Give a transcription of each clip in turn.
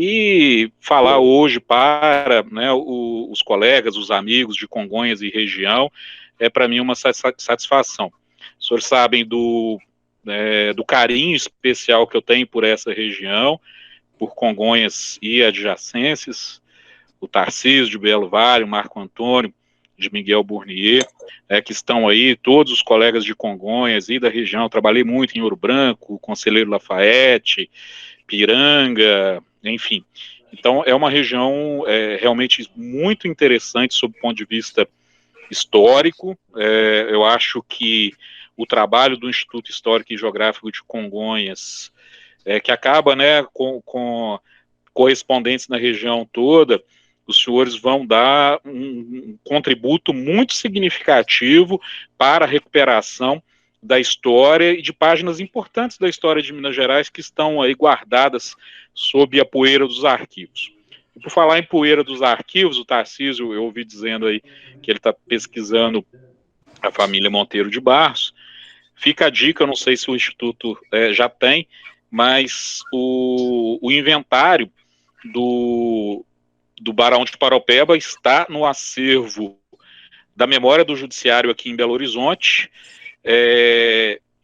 e falar hoje para, né, os colegas, os amigos de Congonhas e região, é para mim uma satisfação. Os senhores sabem do carinho especial que eu tenho por essa região, por Congonhas e adjacências, o Tarcísio de Belo Vale, o Marco Antônio de Miguel Burnier, que estão aí, todos os colegas de Congonhas e da região. Eu trabalhei muito em Ouro Branco, Conselheiro Lafayette, Piranga, enfim. Então, é uma região realmente muito interessante sob o ponto de vista histórico. Eu acho que o trabalho do Instituto Histórico e Geográfico de Congonhas, que acaba, né, com correspondentes na região toda, os senhores vão dar um contributo muito significativo para a recuperação da história e de páginas importantes da história de Minas Gerais que estão aí guardadas sob a poeira dos arquivos. E por falar em poeira dos arquivos, o Tarcísio, eu ouvi dizendo aí que ele está pesquisando a família Monteiro de Barros. Fica a dica, eu não sei se o Instituto já tem, mas o inventário do Barão de Paropeba está no acervo da memória do Judiciário aqui em Belo Horizonte,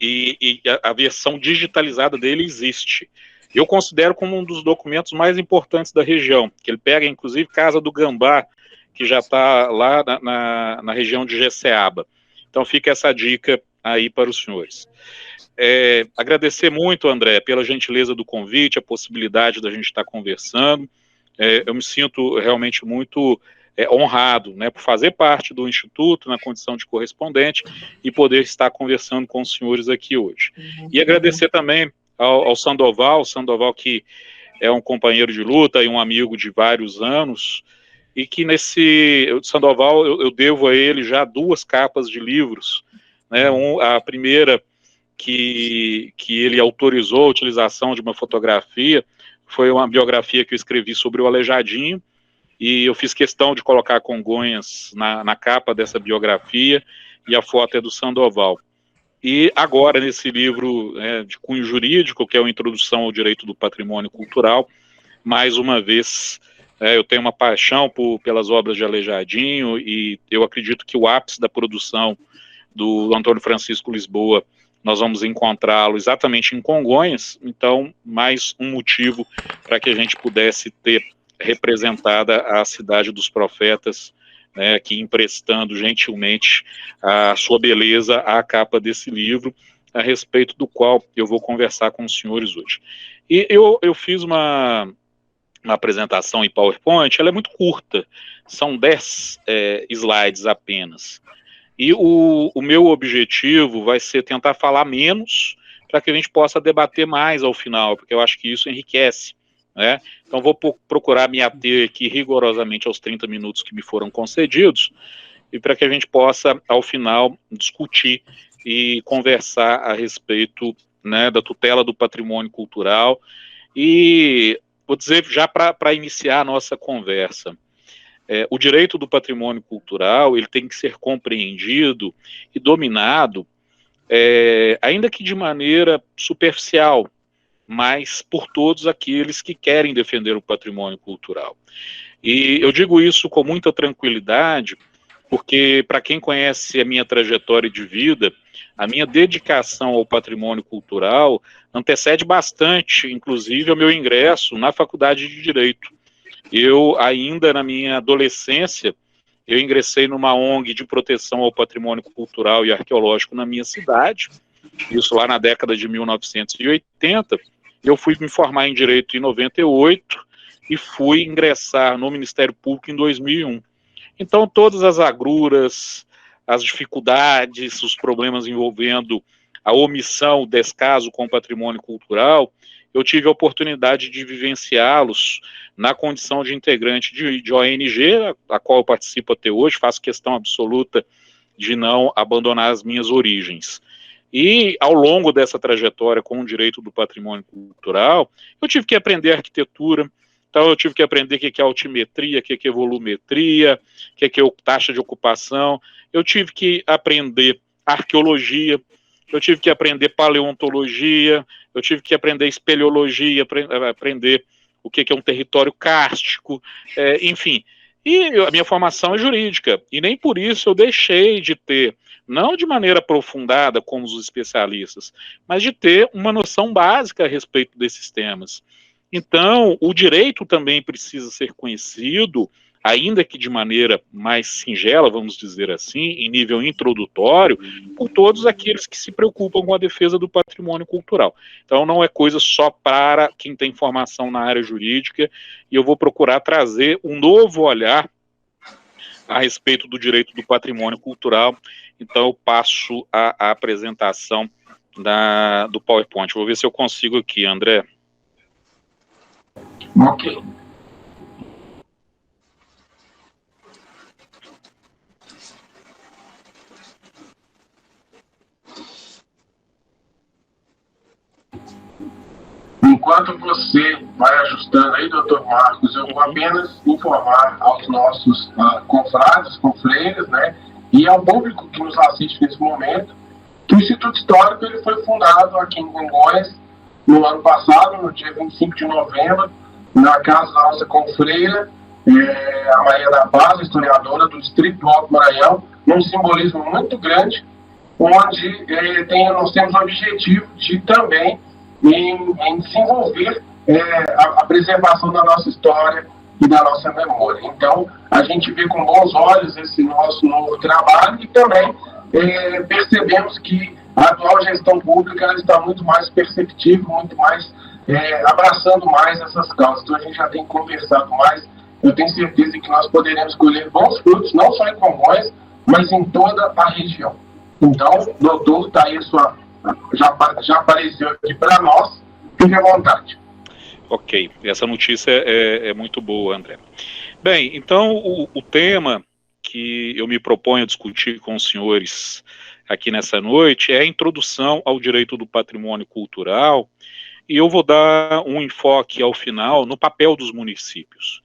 e a versão digitalizada dele existe. Eu considero como um dos documentos mais importantes da região, que ele pega, inclusive, Casa do Gambá, que já está lá na região de Jeceaba. Então fica essa dica aí para os senhores. Agradecer muito, André, pela gentileza do convite, a possibilidade da gente estar conversando. Eu me sinto realmente muito honrado, né, por fazer parte do Instituto na condição de correspondente e poder estar conversando com os senhores aqui hoje. E agradecer também ao Sandoval que é um companheiro de luta e um amigo de vários anos, e que Sandoval eu devo a ele já 2 capas de livros, né, a primeira que ele autorizou a utilização de uma fotografia foi uma biografia que eu escrevi sobre o Aleijadinho, e eu fiz questão de colocar Congonhas na capa dessa biografia, e a foto é do Sandoval. E agora, nesse livro de cunho jurídico, que é uma introdução ao direito do patrimônio cultural, mais uma vez, eu tenho uma paixão pelas obras de Aleijadinho, e eu acredito que o ápice da produção do Antônio Francisco Lisboa, nós vamos encontrá-lo exatamente em Congonhas. Então, mais um motivo para que a gente pudesse ter representada a cidade dos profetas, né, aqui emprestando gentilmente a sua beleza à capa desse livro, a respeito do qual eu vou conversar com os senhores hoje. E eu fiz uma apresentação em PowerPoint, ela é muito curta, são 10 slides apenas. E o meu objetivo vai ser tentar falar menos para que a gente possa debater mais ao final, porque eu acho que isso enriquece, né? Então vou procurar me ater aqui rigorosamente aos 30 minutos que me foram concedidos, e para que a gente possa, ao final, discutir e conversar a respeito, né, da tutela do patrimônio cultural. E vou dizer já para iniciar a nossa conversa, o direito do patrimônio cultural ele tem que ser compreendido e dominado, ainda que de maneira superficial, mas por todos aqueles que querem defender o patrimônio cultural. E eu digo isso com muita tranquilidade, porque para quem conhece a minha trajetória de vida, a minha dedicação ao patrimônio cultural antecede bastante, inclusive, ao meu ingresso na Faculdade de Direito. Eu, ainda na minha adolescência, eu ingressei numa ONG de proteção ao patrimônio cultural e arqueológico na minha cidade, isso lá na década de 1980. Eu fui me formar em Direito em 98 e fui ingressar no Ministério Público em 2001. Então, todas as agruras, as dificuldades, os problemas envolvendo a omissão, o descaso com o patrimônio cultural, eu tive a oportunidade de vivenciá-los na condição de integrante de ONG, a qual eu participo até hoje, faço questão absoluta de não abandonar as minhas origens. E ao longo dessa trajetória com o direito do patrimônio cultural, eu tive que aprender arquitetura. Então eu tive que aprender o que é altimetria, o que é volumetria, o que é taxa de ocupação. Eu tive que aprender arqueologia, eu tive que aprender paleontologia, eu tive que aprender espeleologia, aprender o que é um território kárstico, enfim. E a minha formação é jurídica, e nem por isso eu deixei de ter, não de maneira aprofundada como os especialistas, mas de ter uma noção básica a respeito desses temas. Então, o direito também precisa ser conhecido, ainda que de maneira mais singela, vamos dizer assim, em nível introdutório, por todos aqueles que se preocupam com a defesa do patrimônio cultural. Então, não é coisa só para quem tem formação na área jurídica, e eu vou procurar trazer um novo olhar a respeito do direito do patrimônio cultural. Então, eu passo a apresentação do PowerPoint. Vou ver se eu consigo aqui, André. Ok. Enquanto você vai ajustando aí, doutor Marcos, eu vou apenas informar aos nossos confrades, confreiras, né, e ao público que nos assiste nesse momento, que o Instituto Histórico ele foi fundado aqui em Congonhas no ano passado, no dia 25 de novembro, na casa da nossa confreira, a Maria da Paz, historiadora do Distrito do Alto Maranhão, num simbolismo muito grande, onde nós temos o objetivo de também em desenvolver a preservação da nossa história e da nossa memória. Então, a gente vê com bons olhos esse nosso novo trabalho e também percebemos que a atual gestão pública ela está muito mais perceptível, muito mais abraçando mais essas causas. Então, a gente já tem conversado mais. Eu tenho certeza que nós poderemos colher bons frutos, não só em Congonhas, mas em toda a região. Então, doutor, está aí já apareceu aqui para nós. Fique à vontade. Ok, essa notícia é muito boa, André. Bem, então o tema que eu me proponho a discutir com os senhores aqui nessa noite é a introdução ao direito do patrimônio cultural, e eu vou dar um enfoque ao final no papel dos municípios,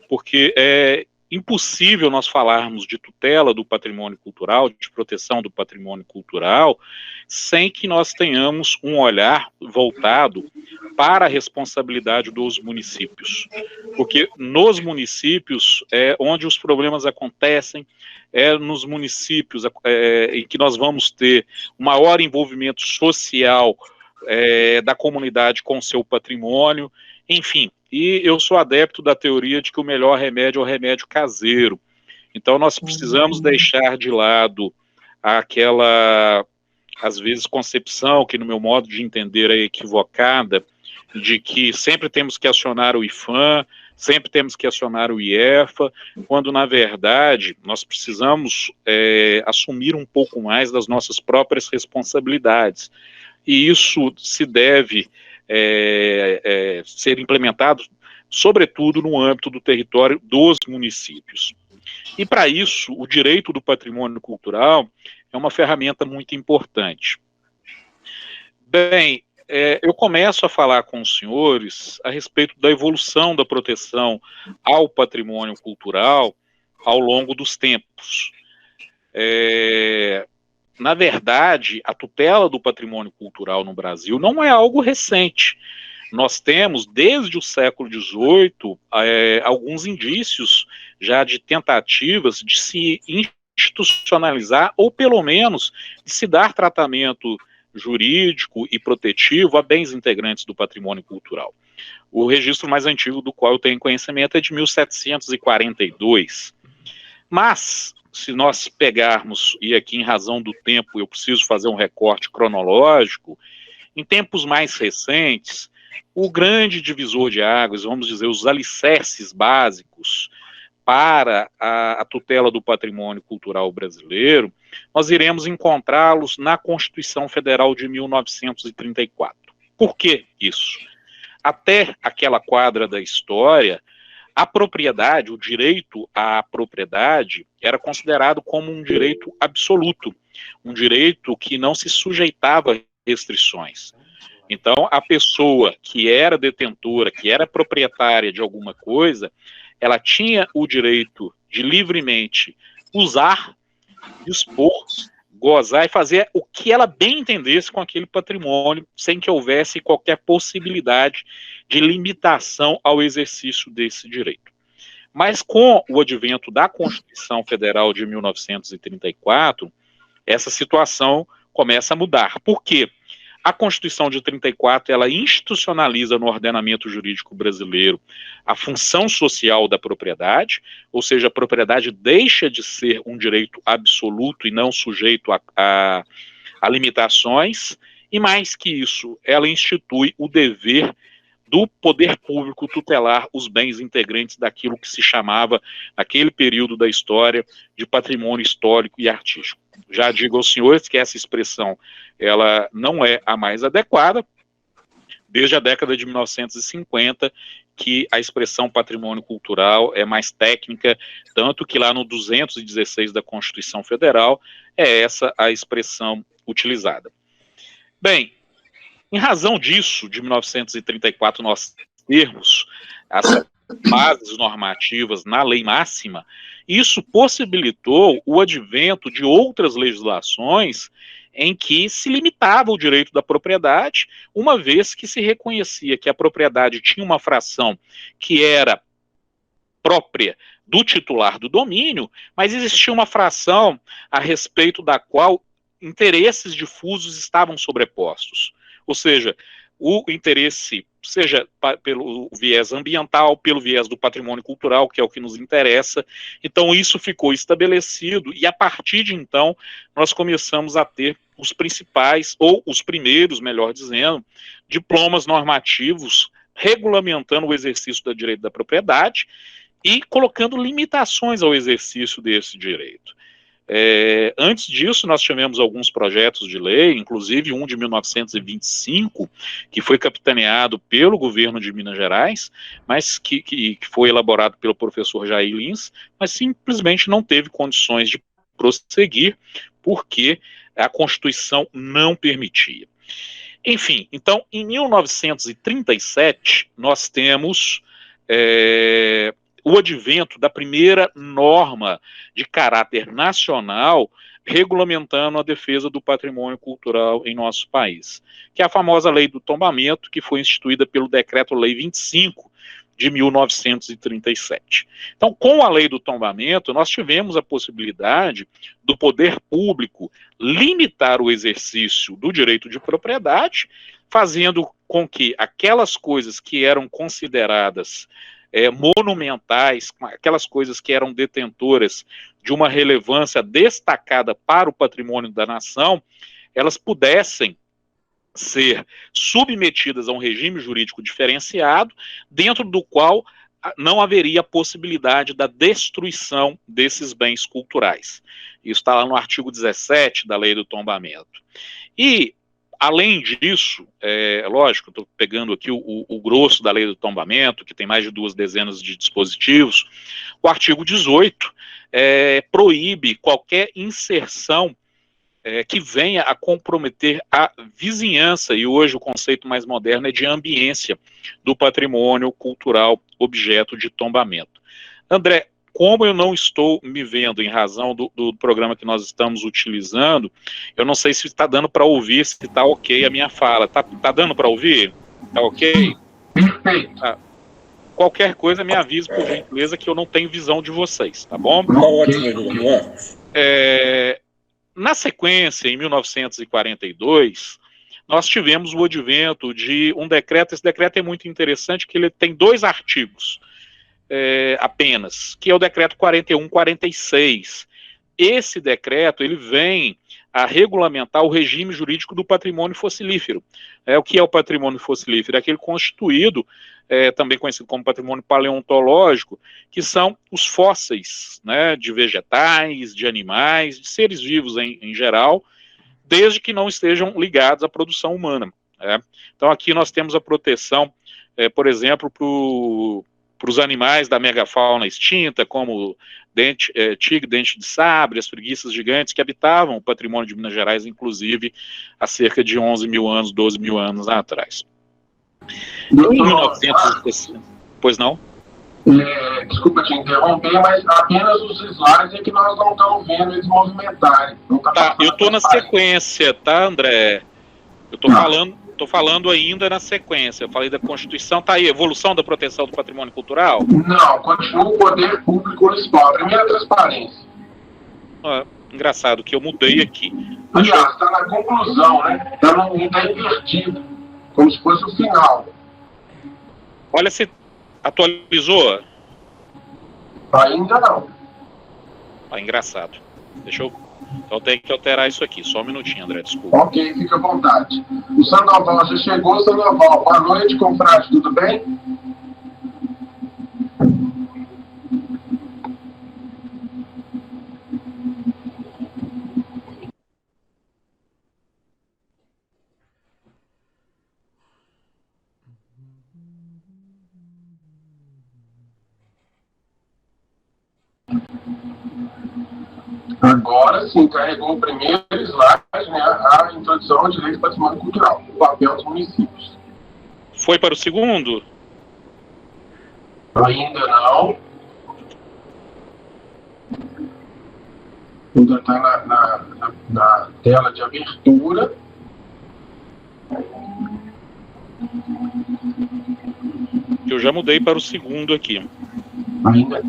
porque é impossível nós falarmos de tutela do patrimônio cultural, de proteção do patrimônio cultural, sem que nós tenhamos um olhar voltado para a responsabilidade dos municípios. Porque nos municípios é onde os problemas acontecem, é nos municípios em que nós vamos ter um maior envolvimento social da comunidade com seu patrimônio, enfim. E eu sou adepto da teoria de que o melhor remédio é o remédio caseiro. Então, nós precisamos deixar de lado aquela, às vezes, concepção que, no meu modo de entender, é equivocada, de que sempre temos que acionar o IPHAN, sempre temos que acionar o IEFA, quando, na verdade, nós precisamos assumir um pouco mais das nossas próprias responsabilidades. E isso se deve ser implementado, sobretudo, no âmbito do território dos municípios. E, para isso, o direito do patrimônio cultural é uma ferramenta muito importante. Bem, eu começo a falar com os senhores a respeito da evolução da proteção ao patrimônio cultural ao longo dos tempos. Na verdade, a tutela do patrimônio cultural no Brasil não é algo recente. Nós temos, desde o século XVIII, alguns indícios já de tentativas de se institucionalizar, ou pelo menos de se dar tratamento jurídico e protetivo a bens integrantes do patrimônio cultural. O registro mais antigo do qual eu tenho conhecimento é de 1742. Mas, se nós pegarmos, e aqui em razão do tempo eu preciso fazer um recorte cronológico, em tempos mais recentes, o grande divisor de águas, vamos dizer, os alicerces básicos para a tutela do patrimônio cultural brasileiro, nós iremos encontrá-los na Constituição Federal de 1934. Por que isso? Até aquela quadra da história, a propriedade, o direito à propriedade, era considerado como um direito absoluto, um direito que não se sujeitava a restrições. Então, a pessoa que era detentora, que era proprietária de alguma coisa, ela tinha o direito de livremente usar, dispor, gozar e fazer o que ela bem entendesse com aquele patrimônio, sem que houvesse qualquer possibilidade de limitação ao exercício desse direito. Mas com o advento da Constituição Federal de 1934, essa situação começa a mudar. Por quê? A Constituição de 34, ela institucionaliza no ordenamento jurídico brasileiro a função social da propriedade, ou seja, a propriedade deixa de ser um direito absoluto e não sujeito a limitações, e mais que isso, ela institui o dever do poder público tutelar os bens integrantes daquilo que se chamava, naquele período da história, de patrimônio histórico e artístico. Já digo aos senhores que essa expressão ela não é a mais adequada, desde a década de 1950, que a expressão patrimônio cultural é mais técnica, tanto que lá no 216 da Constituição Federal é essa a expressão utilizada. Bem, em razão disso, de 1934, nós termos as bases normativas na lei máxima, isso possibilitou o advento de outras legislações em que se limitava o direito da propriedade, uma vez que se reconhecia que a propriedade tinha uma fração que era própria do titular do domínio, mas existia uma fração a respeito da qual interesses difusos estavam sobrepostos. Ou seja, o interesse, seja pelo viés ambiental, pelo viés do patrimônio cultural, que é o que nos interessa. Então, isso ficou estabelecido e, a partir de então, nós começamos a ter os principais, ou os primeiros, melhor dizendo, diplomas normativos regulamentando o exercício do direito da propriedade e colocando limitações ao exercício desse direito. Antes disso, nós tivemos alguns projetos de lei, inclusive um de 1925, que foi capitaneado pelo governo de Minas Gerais, mas que foi elaborado pelo professor Jair Lins, mas simplesmente não teve condições de prosseguir, porque a Constituição não permitia. Enfim, então, em 1937, nós temos o advento da primeira norma de caráter nacional regulamentando a defesa do patrimônio cultural em nosso país, que é a famosa Lei do Tombamento, que foi instituída pelo Decreto-Lei 25 de 1937. Então, com a Lei do Tombamento, nós tivemos a possibilidade do poder público limitar o exercício do direito de propriedade, fazendo com que aquelas coisas que eram consideradas monumentais, aquelas coisas que eram detentoras de uma relevância destacada para o patrimônio da nação, elas pudessem ser submetidas a um regime jurídico diferenciado, dentro do qual não haveria possibilidade da destruição desses bens culturais. Isso está lá no artigo 17 da Lei do Tombamento. E, além disso, lógico, estou pegando aqui o grosso da Lei do Tombamento, que tem mais de 2 dezenas de dispositivos. O artigo 18 proíbe qualquer inserção que venha a comprometer a vizinhança, e hoje o conceito mais moderno é de ambiência do patrimônio cultural objeto de tombamento. André, como eu não estou me vendo em razão do programa que nós estamos utilizando, eu não sei se está dando para ouvir, se está ok a minha fala. Tá dando para ouvir? Está ok? Perfeito. Qualquer coisa me avise, por gentileza, que eu não tenho visão de vocês, tá bom? Tá ótimo, Marcos. Na sequência, em 1942, nós tivemos o advento de um decreto. Esse decreto é muito interessante, que ele tem 2 artigos apenas, que é o decreto 4146. Esse decreto, ele vem a regulamentar o regime jurídico do patrimônio fossilífero. O que é o patrimônio fossilífero? É aquele constituído, também conhecido como patrimônio paleontológico, que são os fósseis, né, de vegetais, de animais, de seres vivos em geral, desde que não estejam ligados à produção humana. Então aqui nós temos a proteção, por exemplo, para os animais da megafauna extinta, como tigre, dente de sabre, as preguiças gigantes que habitavam o patrimônio de Minas Gerais, inclusive há cerca de 11 mil anos, 12 mil anos atrás. Em 1960, pois não? Desculpa te interromper, mas apenas os slides é que nós não estamos vendo eles movimentarem. Tá, eu tô na sequência, tá, André? Eu tô falando ainda na sequência. Eu falei da Constituição, tá aí, evolução da proteção do patrimônio cultural? Não, continua o poder público municipal. Primeiro, transparência. Engraçado que eu mudei aqui. Aliás, está na conclusão, né? Está invertido, como se fosse o final. Olha se atualizou. Ainda não. Engraçado. Deixa eu... Então tem que alterar isso aqui. Só um minutinho, André, desculpa. Ok, fica à vontade. O Sandoval já chegou, Sandoval. Boa noite, confrade, tudo bem? Agora sim, carregou o primeiro slide, né, a introdução ao direito de patrimônio cultural, o papel dos municípios. Foi para o segundo? Ainda não. Ainda está na tela de abertura. Eu já mudei para o segundo aqui. Ainda,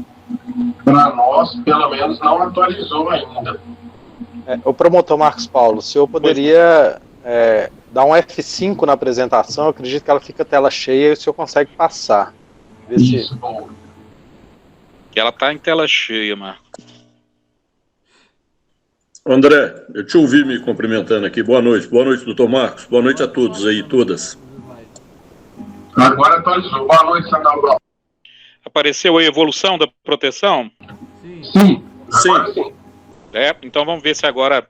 para nós, pelo menos, não atualizou ainda. O promotor Marcos Paulo, o senhor poderia dar um F5 na apresentação? Eu acredito que ela fica tela cheia e o senhor consegue passar. Isso, bom. Ela está em tela cheia, Marcos. André, eu te ouvi me cumprimentando aqui. Boa noite, doutor Marcos. Boa noite a todos aí, todas. Agora atualizou. Boa noite, Sandoval. Apareceu a evolução da proteção? Sim. Agora sim. Então vamos ver se agora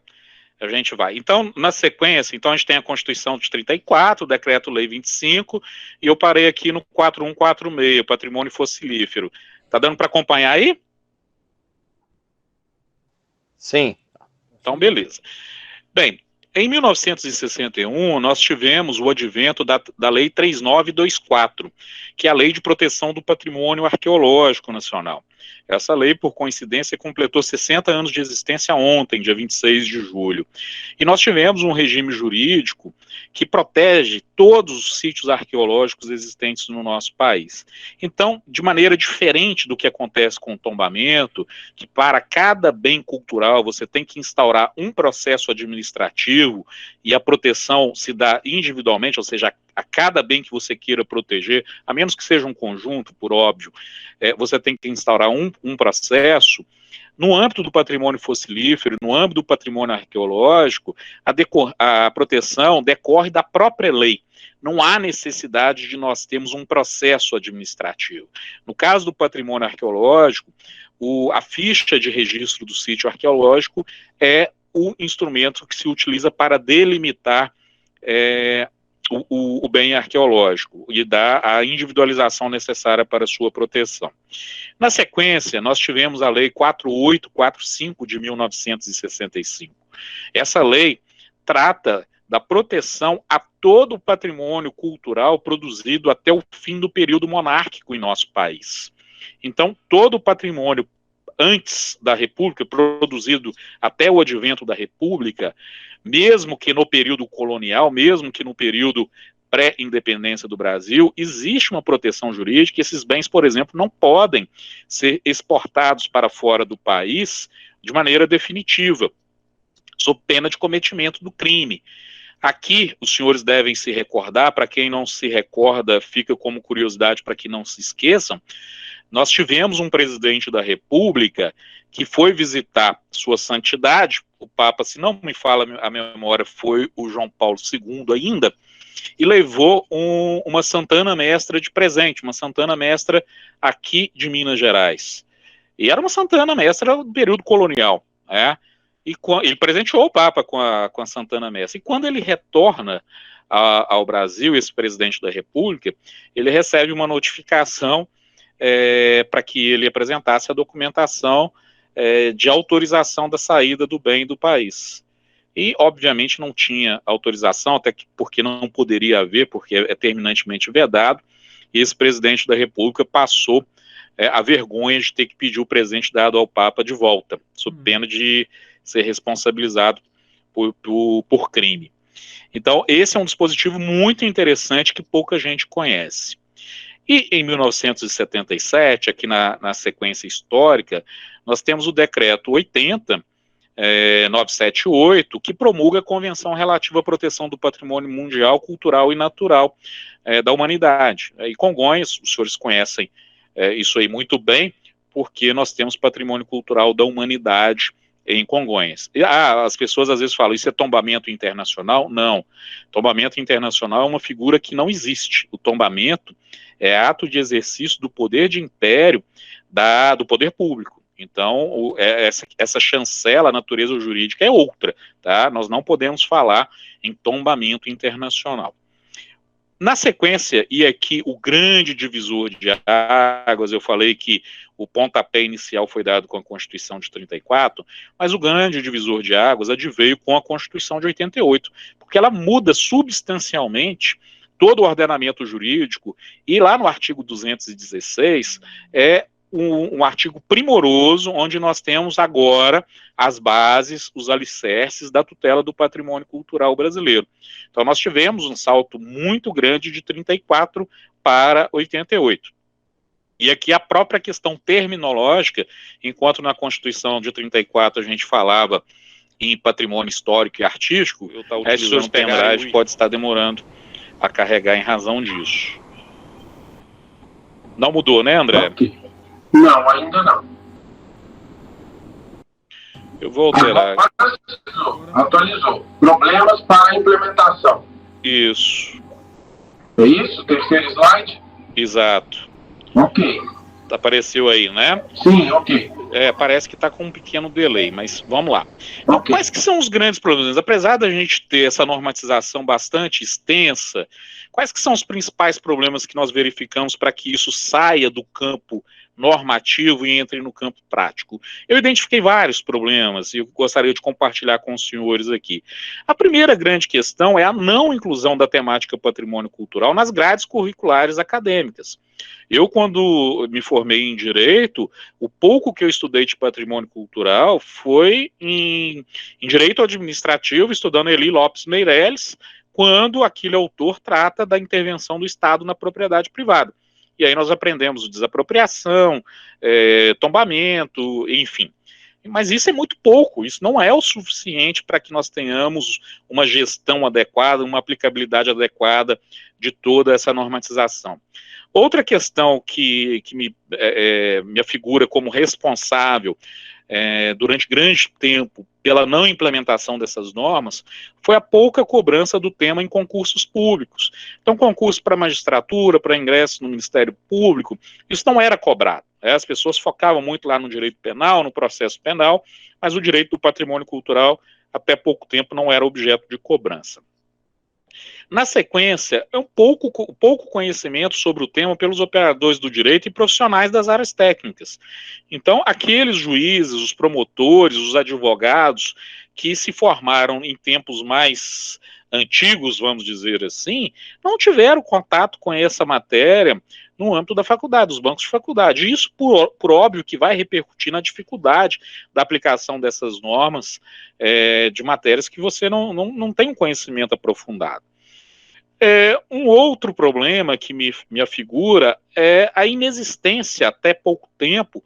a gente vai. Então, na sequência, então a gente tem a Constituição de 34, o Decreto-Lei 25, e eu parei aqui no 4146, Patrimônio Fossilífero. Tá dando para acompanhar aí? Sim. Então, beleza. Bem, em 1961, nós tivemos o advento da Lei 3924, que é a Lei de Proteção do Patrimônio Arqueológico Nacional. Essa lei, por coincidência, completou 60 anos de existência ontem, dia 26 de julho. E nós tivemos um regime jurídico que protege todos os sítios arqueológicos existentes no nosso país. Então, de maneira diferente do que acontece com o tombamento, que para cada bem cultural você tem que instaurar um processo administrativo e a proteção se dá individualmente, ou seja, a cada bem que você queira proteger, a menos que seja um conjunto, por óbvio, você tem que instaurar um processo. No âmbito do patrimônio fossilífero, no âmbito do patrimônio arqueológico, a proteção decorre da própria lei. Não há necessidade de nós termos um processo administrativo. No caso do patrimônio arqueológico, a ficha de registro do sítio arqueológico é o instrumento que se utiliza para delimitar o bem arqueológico e dar a individualização necessária para sua proteção. Na sequência, nós tivemos a Lei 4845 de 1965. Essa lei trata da proteção a todo o patrimônio cultural produzido até o fim do período monárquico em nosso país. Então, todo o patrimônio antes da República, produzido até o advento da República, mesmo que no período colonial, mesmo que no período pré-independência do Brasil, existe uma proteção jurídica. Esses bens, por exemplo, não podem ser exportados para fora do país de maneira definitiva, sob pena de cometimento do crime. Aqui, os senhores devem se recordar, para quem não se recorda, fica como curiosidade para que não se esqueçam, nós tivemos um presidente da República que foi visitar Sua Santidade, o Papa, se não me fala a memória, foi o João Paulo II ainda, e levou uma Santana Mestra de presente, uma Santana Mestra aqui de Minas Gerais. E era uma Santana Mestra do período colonial, né? E ele presenteou o Papa com a Santana Mestra. E quando ele retorna ao Brasil, esse presidente da República, ele recebe uma notificação para que ele apresentasse a documentação de autorização da saída do bem do país. E, obviamente, não tinha autorização, até porque não poderia haver, porque é terminantemente vedado, e esse presidente da República passou a vergonha de ter que pedir o presente dado ao Papa de volta, sob pena de ser responsabilizado por crime. Então, esse é um dispositivo muito interessante que pouca gente conhece. E em 1977, aqui na sequência histórica, nós temos o decreto 978, que promulga a Convenção Relativa à Proteção do Patrimônio Mundial, Cultural e Natural da Humanidade. E Congonhas, os senhores conhecem isso aí muito bem, porque nós temos patrimônio cultural da humanidade em Congonhas. E, as pessoas às vezes falam, isso é tombamento internacional? Não. Tombamento internacional é uma figura que não existe. O tombamento é ato de exercício do poder de império do poder público. Então, essa chancela, a natureza jurídica é outra, tá? Nós não podemos falar em tombamento internacional. Na sequência, e aqui o grande divisor de águas, eu falei que o pontapé inicial foi dado com a Constituição de 34, mas o grande divisor de águas adveio com a Constituição de 88, porque ela muda substancialmente todo o ordenamento jurídico, e lá no artigo 216 um artigo primoroso, onde nós temos agora as bases, os alicerces da tutela do patrimônio cultural brasileiro. Então nós tivemos um salto muito grande de 34 para 88. E aqui a própria questão terminológica, enquanto na Constituição de 34 a gente falava em patrimônio histórico e artístico, esse senhor pendrive pode estar demorando a carregar em razão disso. Não mudou, né, André? Okay. Não, ainda não. Eu vou alterar. Atualizou. Problemas para a implementação. Isso. É isso? Terceiro slide? Exato. Ok. Apareceu aí, né? Sim, ok. Parece que está com um pequeno delay, mas vamos lá. Então, Okay. quais que são os grandes problemas? Apesar da gente ter essa normatização bastante extensa, quais que são os principais problemas que nós verificamos para que isso saia do campo normativo e entre no campo prático? Eu identifiquei vários problemas e eu gostaria de compartilhar com os senhores aqui. A primeira grande questão é a não inclusão da temática patrimônio cultural nas grades curriculares acadêmicas. Eu, quando me formei em Direito, o pouco que eu estudei de patrimônio cultural foi em Direito Administrativo, estudando Eli Lopes Meireles, quando aquele autor trata da intervenção do Estado na propriedade privada. E aí nós aprendemos desapropriação, tombamento, enfim. Mas isso é muito pouco, isso não é o suficiente para que nós tenhamos uma gestão adequada, uma aplicabilidade adequada de toda essa normatização. Outra questão que me afigura como responsável durante grande tempo pela não implementação dessas normas foi a pouca cobrança do tema em concursos públicos. Então, concurso para magistratura, para ingresso no Ministério Público, isso não era cobrado. As pessoas focavam muito lá no direito penal, no processo penal, mas o direito do patrimônio cultural, até pouco tempo, não era objeto de cobrança. Na sequência, pouco conhecimento sobre o tema pelos operadores do direito e profissionais das áreas técnicas. Então, aqueles juízes, os promotores, os advogados que se formaram em tempos mais antigos, vamos dizer assim, não tiveram contato com essa matéria no âmbito da faculdade, dos bancos de faculdade. Isso, por óbvio, que vai repercutir na dificuldade da aplicação dessas normas de matérias que você não tem um conhecimento aprofundado. Um outro problema que me afigura é a inexistência, até pouco tempo,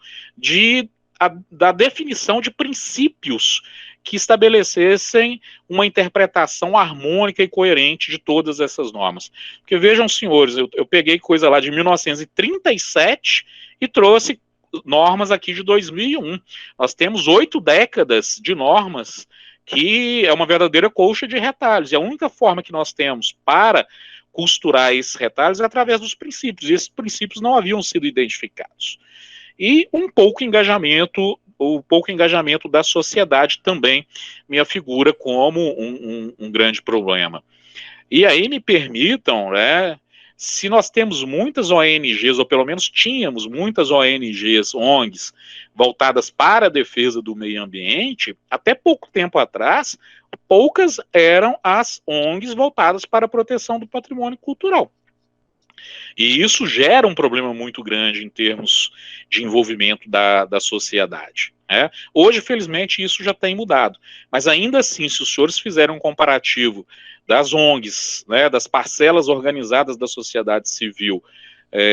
da definição de princípios que estabelecessem uma interpretação harmônica e coerente de todas essas normas. Porque vejam, senhores, eu peguei coisa lá de 1937 e trouxe normas aqui de 2001. Nós temos 8 décadas de normas que é uma verdadeira colcha de retalhos. E a única forma que nós temos para costurar esses retalhos é através dos princípios. E esses princípios não haviam sido identificados. E o pouco engajamento da sociedade também me afigura como um grande problema. E aí me permitam, se nós temos muitas ONGs, ou pelo menos tínhamos muitas ONGs, ONGs, voltadas para a defesa do meio ambiente, até pouco tempo atrás, poucas eram as ONGs voltadas para a proteção do patrimônio cultural. E isso gera um problema muito grande em termos de envolvimento da sociedade. Né? Hoje, felizmente, isso já tem mudado. Mas ainda assim, se os senhores fizerem um comparativo das ONGs, né, das parcelas organizadas da sociedade civil,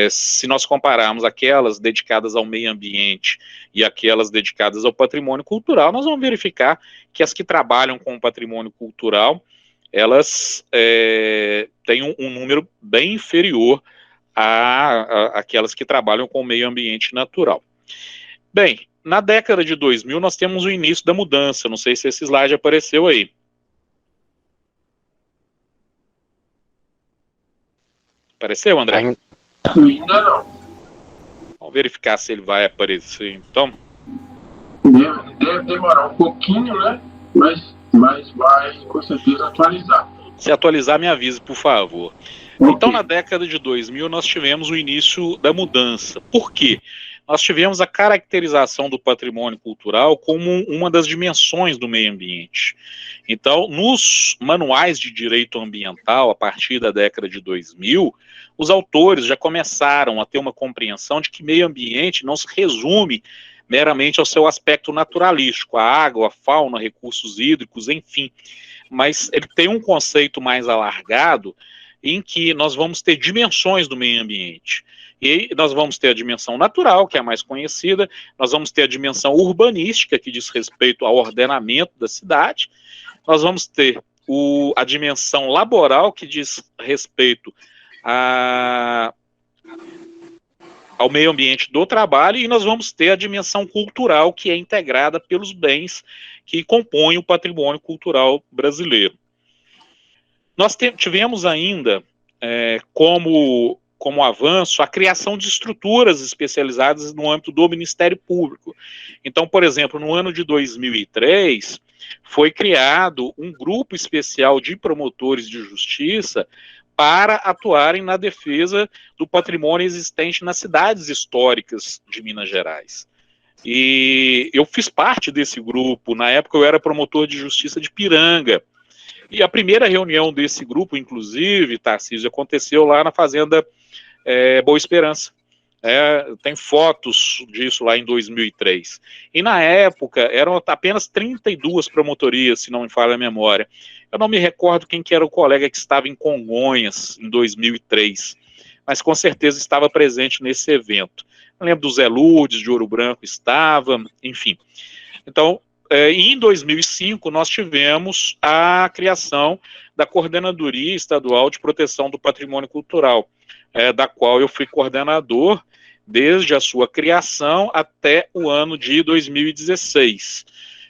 se nós compararmos aquelas dedicadas ao meio ambiente e aquelas dedicadas ao patrimônio cultural, nós vamos verificar que as que trabalham com o patrimônio cultural, elas têm um número bem inferior aquelas que trabalham com o meio ambiente natural. Bem, na década de 2000 nós temos o início da mudança, não sei se esse slide apareceu aí. Apareceu, André? Ainda não. Vamos verificar se ele vai aparecer, então. Deve demorar um pouquinho, né? Mas vai, com certeza, atualizar. Se atualizar, me avise, por favor. Okay. Então, na década de 2000, nós tivemos o início da mudança. Por quê? Nós tivemos a caracterização do patrimônio cultural como uma das dimensões do meio ambiente. Então, nos manuais de direito ambiental, a partir da década de 2000, os autores já começaram a ter uma compreensão de que meio ambiente não se resume meramente ao seu aspecto naturalístico, a água, a fauna, recursos hídricos, enfim. Mas ele tem um conceito mais alargado em que nós vamos ter dimensões do meio ambiente. E nós vamos ter a dimensão natural, que é a mais conhecida, nós vamos ter a dimensão urbanística, que diz respeito ao ordenamento da cidade, nós vamos ter a dimensão laboral, que diz respeito ao meio ambiente do trabalho, e nós vamos ter a dimensão cultural, que é integrada pelos bens que compõem o patrimônio cultural brasileiro. Nós tivemos ainda, como avanço, a criação de estruturas especializadas no âmbito do Ministério Público. Então, por exemplo, no ano de 2003, foi criado um grupo especial de promotores de justiça para atuarem na defesa do patrimônio existente nas cidades históricas de Minas Gerais. E eu fiz parte desse grupo, na época eu era promotor de justiça de Piranga, e a primeira reunião desse grupo, inclusive, Tarcísio, aconteceu lá na Fazenda Boa Esperança. Tem fotos disso lá em 2003. E na época eram apenas 32 promotorias, se não me falha a memória. Eu não me recordo quem que era o colega que estava em Congonhas em 2003, mas com certeza estava presente nesse evento. Eu lembro do Zé Lourdes, de Ouro Branco estava, enfim. Então, em 2005, nós tivemos a criação da Coordenadoria Estadual de Proteção do Patrimônio Cultural, da qual eu fui coordenador desde a sua criação até o ano de 2016.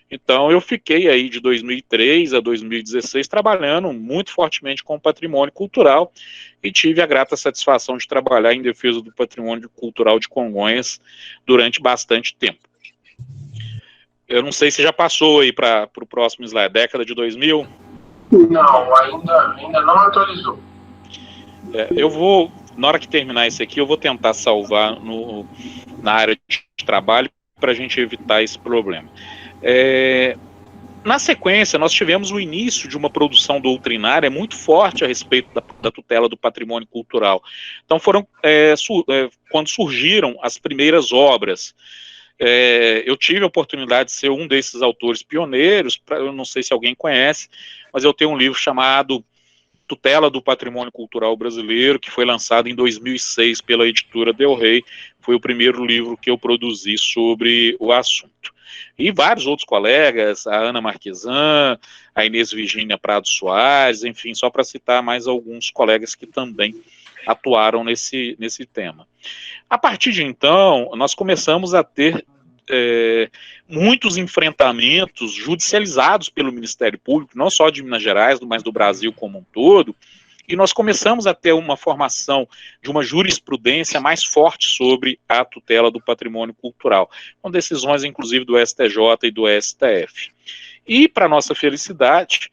Então, eu fiquei aí de 2003 a 2016 trabalhando muito fortemente com o patrimônio cultural e tive a grata satisfação de trabalhar em defesa do patrimônio cultural de Congonhas durante bastante tempo. Eu não sei se já passou aí para o próximo slide, década de 2000? Não, ainda não atualizou. Eu vou, na hora que terminar isso aqui, eu vou tentar salvar na área de trabalho para a gente evitar esse problema. Na sequência, nós tivemos o início de uma produção doutrinária muito forte a respeito da tutela do patrimônio cultural. Então, foram quando surgiram as primeiras obras. Eu tive a oportunidade de ser um desses autores pioneiros, eu não sei se alguém conhece, mas eu tenho um livro chamado Tutela do Patrimônio Cultural Brasileiro, que foi lançado em 2006 pela editora Del Rey, foi o primeiro livro que eu produzi sobre o assunto. E vários outros colegas, a Ana Marquesan, a Inês Virgínia Prado Soares, enfim, só para citar mais alguns colegas que também atuaram nesse tema. A partir de então, nós começamos a ter muitos enfrentamentos judicializados pelo Ministério Público, não só de Minas Gerais, mas do Brasil como um todo, e nós começamos a ter uma formação de uma jurisprudência mais forte sobre a tutela do patrimônio cultural, com decisões inclusive do STJ e do STF. E, para nossa felicidade,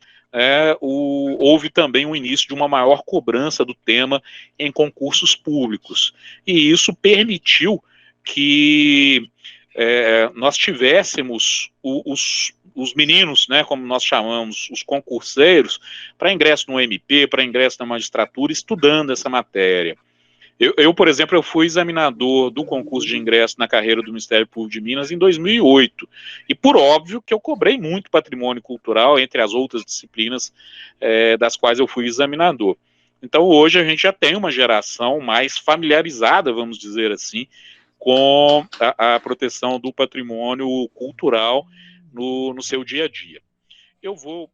houve também um início de uma maior cobrança do tema em concursos públicos. E isso permitiu que nós tivéssemos os meninos, né, como nós chamamos, os concurseiros, para ingresso no MP, para ingresso na magistratura, estudando essa matéria. Por exemplo, eu fui examinador do concurso de ingresso na carreira do Ministério Público de Minas em 2008. E, por óbvio, que eu cobrei muito patrimônio cultural, entre as outras disciplinas das quais eu fui examinador. Então, hoje a gente já tem uma geração mais familiarizada, vamos dizer assim, com a proteção do patrimônio cultural no seu dia a dia. Eu vou...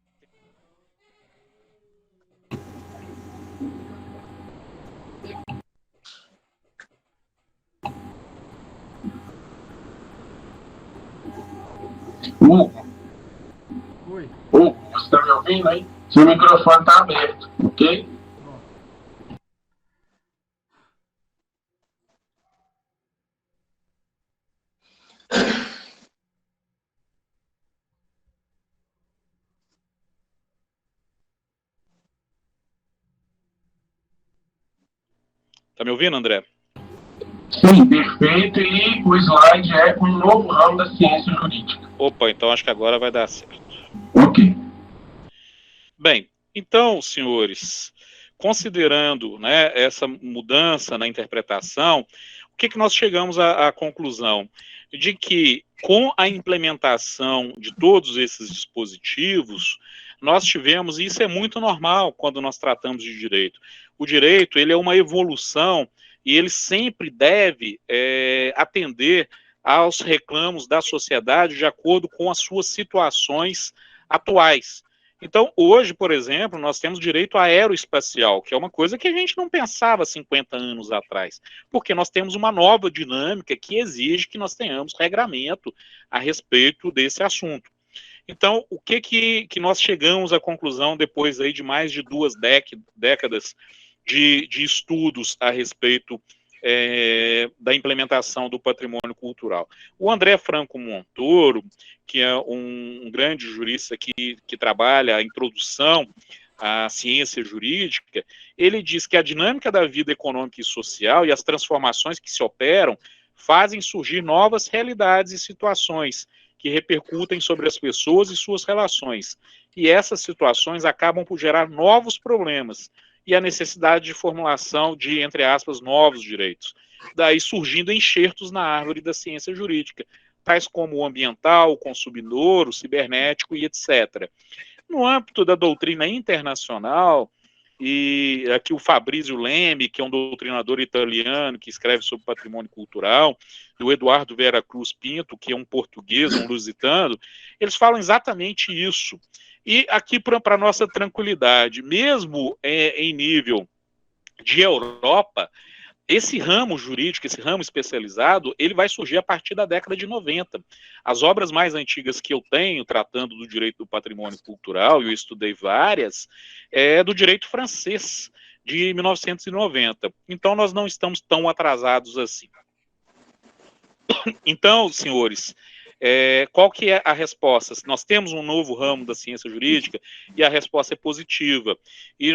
Hugo, Oi. Hugo, você está me ouvindo aí? Seu microfone está aberto, ok? Tá me ouvindo, André? Sim, perfeito. E o slide é um novo ramo da ciência jurídica. Opa, então acho que agora vai dar certo. Ok. Bem, então, senhores, considerando, né, essa mudança na interpretação, o que nós chegamos à conclusão? De que, com a implementação de todos esses dispositivos, nós tivemos, e isso é muito normal quando nós tratamos de direito, o direito ele é uma evolução e ele sempre deve atender aos reclamos da sociedade de acordo com as suas situações atuais. Então, hoje, por exemplo, nós temos direito aeroespacial, que é uma coisa que a gente não pensava 50 anos atrás, porque nós temos uma nova dinâmica que exige que nós tenhamos regramento a respeito desse assunto. Então, o que nós chegamos à conclusão depois aí de mais de 2 décadas de estudos a respeito da implementação do patrimônio cultural? O André Franco Montoro, que é um grande jurista que trabalha a introdução à ciência jurídica, ele diz que a dinâmica da vida econômica e social e as transformações que se operam fazem surgir novas realidades e situações que repercutem sobre as pessoas e suas relações. E essas situações acabam por gerar novos problemas e a necessidade de formulação de, entre aspas, novos direitos. Daí surgindo enxertos na árvore da ciência jurídica, tais como o ambiental, o consumidor, o cibernético e etc. No âmbito da doutrina internacional, e aqui o Fabrizio Leme, que é um doutrinador italiano que escreve sobre patrimônio cultural, e o Eduardo Vera Cruz Pinto, que é um português, um lusitano, eles falam exatamente isso. E aqui, para nossa tranquilidade, mesmo em nível de Europa, esse ramo jurídico, esse ramo especializado, ele vai surgir a partir da década de 90. As obras mais antigas que eu tenho, tratando do direito do patrimônio cultural, e eu estudei várias, é do direito francês, de 1990. Então, nós não estamos tão atrasados assim. Então, senhores, qual que é a resposta? Nós temos um novo ramo da ciência jurídica e a resposta é positiva. E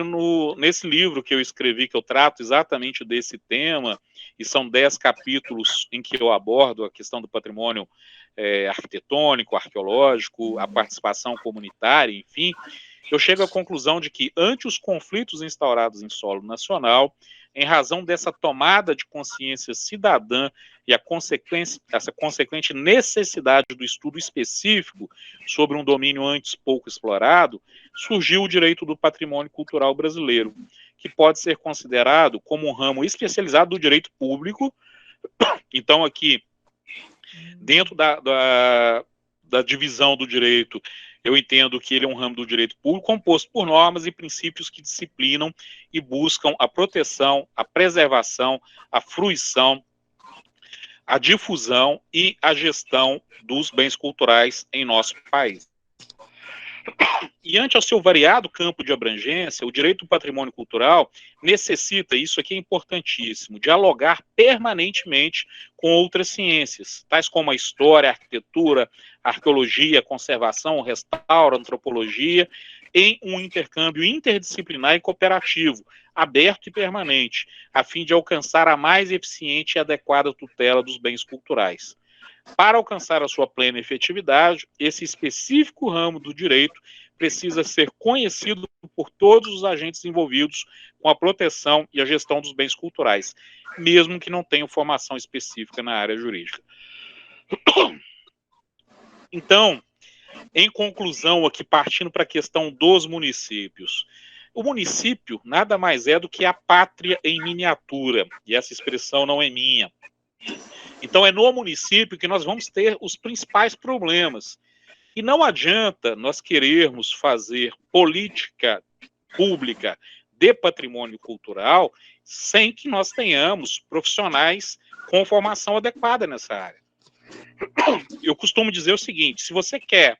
nesse livro que eu escrevi, que eu trato exatamente desse tema, e são 10 capítulos em que eu abordo a questão do patrimônio arquitetônico, arqueológico, a participação comunitária, enfim, eu chego à conclusão de que, ante os conflitos instaurados em solo nacional, em razão dessa tomada de consciência cidadã e essa consequente necessidade do estudo específico sobre um domínio antes pouco explorado, surgiu o direito do patrimônio cultural brasileiro, que pode ser considerado como um ramo especializado do direito público. Então, aqui, dentro da divisão do direito, eu entendo que ele é um ramo do direito público composto por normas e princípios que disciplinam e buscam a proteção, a preservação, a fruição, a difusão e a gestão dos bens culturais em nosso país. E ante ao seu variado campo de abrangência, o direito do patrimônio cultural necessita, isso aqui é importantíssimo, dialogar permanentemente com outras ciências, tais como a história, a arquitetura, a arqueologia, a conservação, o restauro, a antropologia, em um intercâmbio interdisciplinar e cooperativo, aberto e permanente, a fim de alcançar a mais eficiente e adequada tutela dos bens culturais. Para alcançar a sua plena efetividade, esse específico ramo do direito precisa ser conhecido por todos os agentes envolvidos com com a proteção e a gestão dos bens culturais, mesmo que não tenham formação específica na área jurídica. Então, em conclusão, aqui partindo para a questão dos municípios, o município nada mais é do que a pátria em miniatura, e essa expressão não é minha. Então, é no município que nós vamos ter os principais problemas. E não adianta nós querermos fazer política pública de patrimônio cultural sem que nós tenhamos profissionais com formação adequada nessa área. Eu costumo dizer o seguinte: se você quer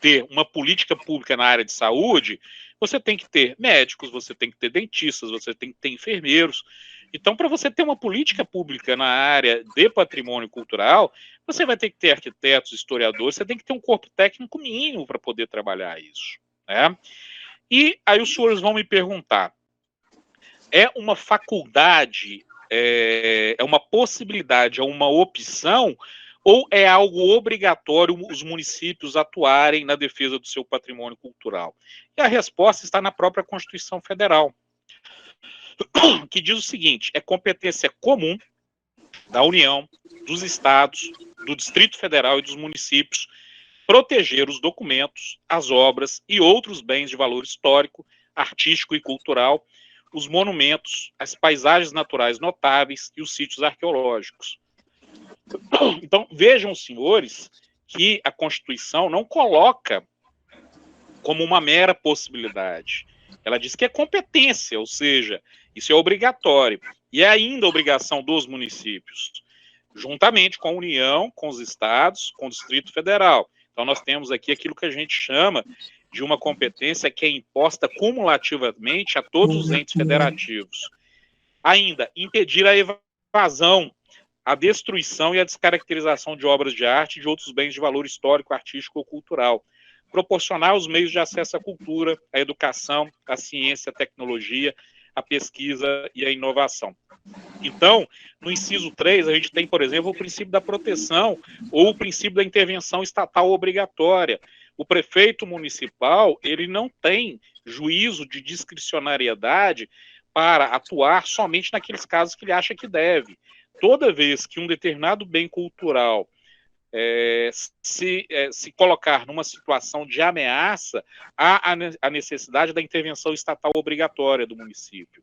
ter uma política pública na área de saúde, você tem que ter médicos, você tem que ter dentistas, você tem que ter enfermeiros. Então, para você ter uma política pública na área de patrimônio cultural, você vai ter que ter arquitetos, historiadores, você tem que ter um corpo técnico mínimo para poder trabalhar isso, né? E aí os senhores vão me perguntar, é uma faculdade, é uma possibilidade, é uma opção, ou é algo obrigatório os municípios atuarem na defesa do seu patrimônio cultural? E a resposta está na própria Constituição Federal, que diz o seguinte: é competência comum da União, dos estados, do Distrito Federal e dos municípios proteger os documentos, as obras e outros bens de valor histórico, artístico e cultural, os monumentos, as paisagens naturais notáveis e os sítios arqueológicos. Então, vejam, senhores, que a Constituição não coloca como uma mera possibilidade. Ela diz que é competência, ou seja, isso é obrigatório. E é ainda obrigação dos municípios, juntamente com a União, com os estados, com o Distrito Federal. Então, nós temos aqui aquilo que a gente chama de uma competência que é imposta cumulativamente a todos os entes federativos. Ainda, impedir a evasão, a destruição e a descaracterização de obras de arte e de outros bens de valor histórico, artístico ou cultural. Proporcionar os meios de acesso à cultura, à educação, à ciência, à tecnologia, à pesquisa e à inovação. Então, no inciso 3, a gente tem, por exemplo, o princípio da proteção ou o princípio da intervenção estatal obrigatória. O prefeito municipal, ele não tem juízo de discricionariedade para atuar somente naqueles casos que ele acha que deve. Toda vez que um determinado bem cultural se colocar numa situação de ameaça, há a necessidade da intervenção estatal obrigatória do município.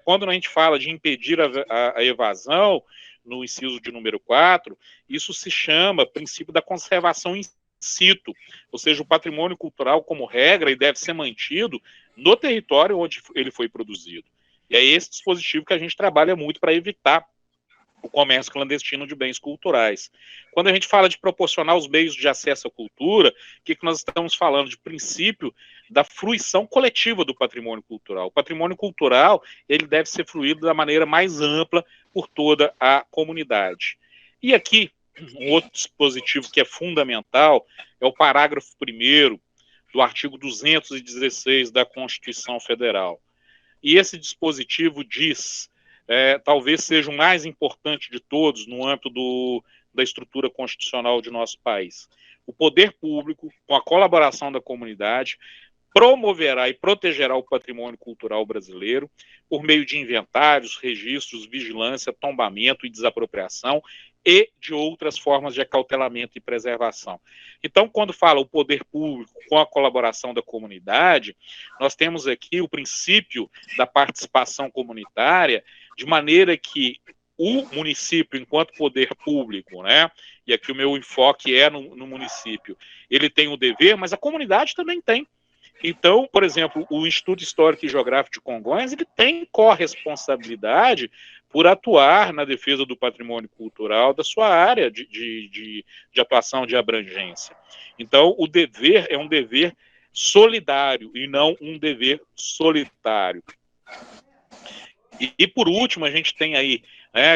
Quando a gente fala de impedir a evasão, no inciso de número 4, isso se chama princípio da conservação in situ, ou seja, o patrimônio cultural, como regra, ele deve ser mantido no território onde ele foi produzido. E é esse dispositivo que a gente trabalha muito para evitar o comércio clandestino de bens culturais. Quando a gente fala de proporcionar os meios de acesso à cultura, o que nós estamos falando? De princípio da fruição coletiva do patrimônio cultural. O patrimônio cultural, ele deve ser fruído da maneira mais ampla por toda a comunidade. E aqui, um outro dispositivo que é fundamental é o parágrafo 1º do artigo 216 da Constituição Federal. E esse dispositivo diz, talvez seja o mais importante de todos no âmbito da estrutura constitucional de nosso país. O poder público, com a colaboração da comunidade, promoverá e protegerá o patrimônio cultural brasileiro por meio de inventários, registros, vigilância, tombamento e desapropriação e de outras formas de acautelamento e preservação. Então, quando fala o poder público com a colaboração da comunidade, nós temos aqui o princípio da participação comunitária, de maneira que o município, enquanto poder público, né, e aqui o meu enfoque é no município, ele tem o dever, mas a comunidade também tem. Então, por exemplo, o Instituto Histórico e Geográfico de Congonhas, ele tem corresponsabilidade por atuar na defesa do patrimônio cultural da sua área de atuação, de abrangência. Então, o dever é um dever solidário e não um dever solitário. E por último, a gente tem aí,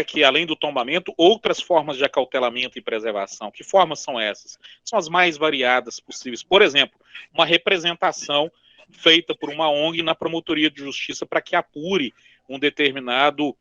que além do tombamento, outras formas de acautelamento e preservação. Que formas são essas? São as mais variadas possíveis. Por exemplo, uma representação feita por uma ONG na promotoria de justiça para que apure um determinado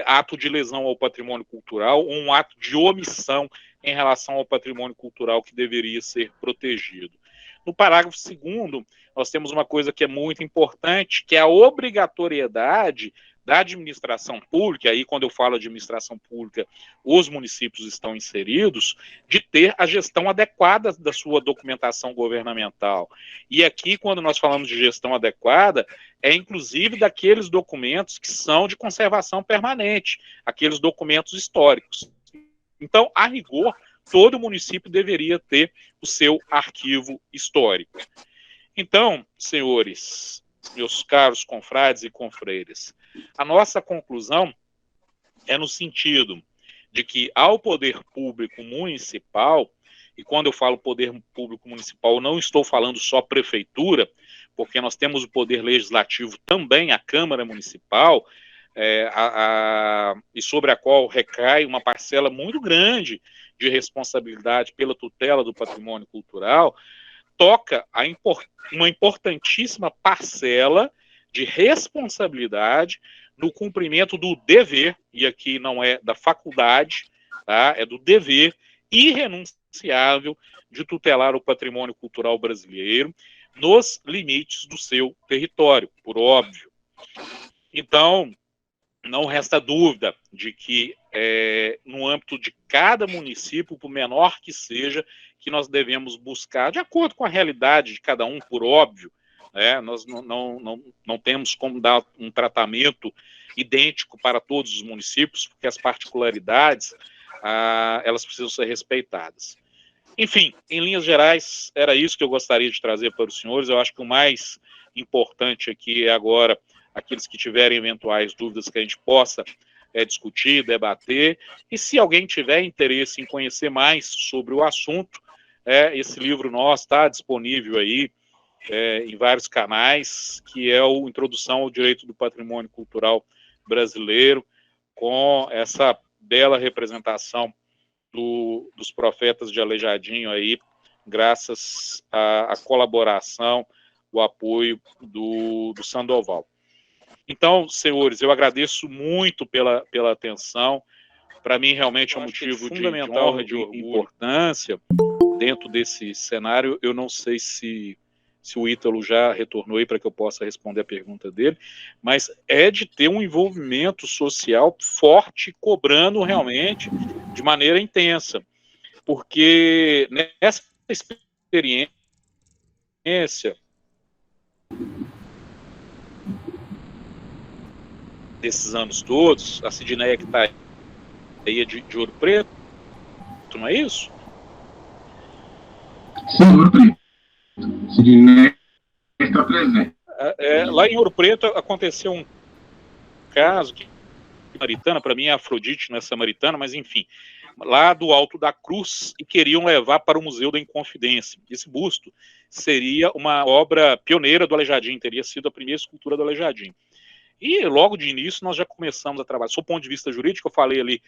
ato de lesão ao patrimônio cultural ou um ato de omissão em relação ao patrimônio cultural que deveria ser protegido. No parágrafo 2º, nós temos uma coisa que é muito importante, que é a obrigatoriedade da administração pública, aí quando eu falo administração pública, os municípios estão inseridos, de ter a gestão adequada da sua documentação governamental. E aqui, quando nós falamos de gestão adequada, é inclusive daqueles documentos que são de conservação permanente, aqueles documentos históricos. Então, a rigor, todo município deveria ter o seu arquivo histórico. Então, senhores, meus caros confrades e confreiras, a nossa conclusão é no sentido de que ao poder público municipal, e quando eu falo poder público municipal, eu não estou falando só prefeitura, porque nós temos o poder legislativo também, a Câmara Municipal, e sobre a qual recai uma parcela muito grande de responsabilidade pela tutela do patrimônio cultural, toca uma importantíssima parcela de responsabilidade no cumprimento do dever, e aqui não é da faculdade, tá? É do dever irrenunciável de tutelar o patrimônio cultural brasileiro nos limites do seu território, por óbvio. Então, não resta dúvida de que, no âmbito de cada município, por menor que seja, que nós devemos buscar, de acordo com a realidade de cada um, por óbvio, nós não temos como dar um tratamento idêntico para todos os municípios, porque as particularidades, elas precisam ser respeitadas. Enfim, em linhas gerais, era isso que eu gostaria de trazer para os senhores. Eu acho que o mais importante aqui é agora aqueles que tiverem eventuais dúvidas que a gente possa discutir, debater, e se alguém tiver interesse em conhecer mais sobre o assunto, esse livro nosso está disponível aí em vários canais, que é o Introdução ao Direito do Patrimônio Cultural Brasileiro, com essa bela representação dos profetas de Aleijadinho aí, graças à colaboração, o apoio do Sandoval. Então, senhores, eu agradeço muito pela atenção. Para mim, realmente é um motivo fundamental de importância dentro desse cenário. Eu não sei se o Ítalo já retornou aí para que eu possa responder a pergunta dele, mas é de ter um envolvimento social forte, cobrando realmente de maneira intensa. Porque nessa experiência desses anos todos, a Sidneia que está aí de Ouro Preto, não é isso? Sim, Ouro Preto. Sidneia está presente. Lá em Ouro Preto aconteceu um caso que samaritana, para mim é Afrodite, não é samaritana, mas enfim, lá do Alto da Cruz, e queriam levar para o Museu da Inconfidência. Esse busto seria uma obra pioneira do Aleijadinho, teria sido a primeira escultura do Aleijadinho. E logo de início nós já começamos a trabalhar. Do ponto de vista jurídico, eu falei ali,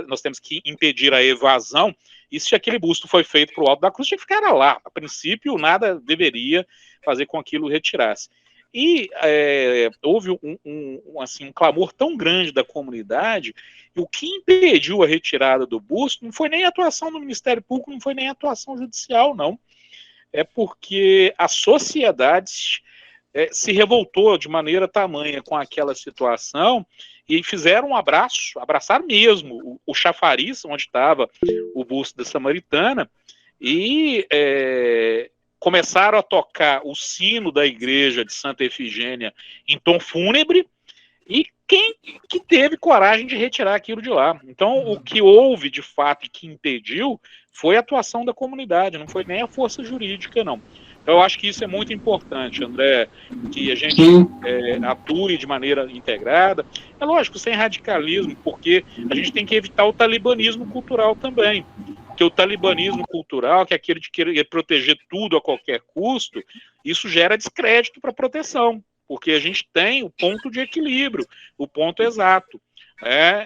nós temos que impedir a evasão, e se aquele busto foi feito para o Alto da Cruz, tinha que ficar lá. A princípio, nada deveria fazer com que aquilo retirasse. E houve um clamor tão grande da comunidade, e o que impediu a retirada do busto não foi nem a atuação do Ministério Público, não foi nem a atuação judicial, não. É porque a sociedade se revoltou de maneira tamanha com aquela situação e fizeram um abraçaram mesmo o chafariz onde estava o busto da Samaritana e começaram a tocar o sino da igreja de Santa Efigênia em tom fúnebre, e quem que teve coragem de retirar aquilo de lá? Então, o que houve de fato e que impediu foi a atuação da comunidade, não foi nem a força jurídica, não. Então, eu acho que isso é muito importante, André, que a gente atue de maneira integrada. É lógico, sem radicalismo, porque a gente tem que evitar o talibanismo cultural também. Porque o talibanismo cultural, que é aquele de querer proteger tudo a qualquer custo, isso gera descrédito para a proteção, porque a gente tem o ponto de equilíbrio, o ponto exato.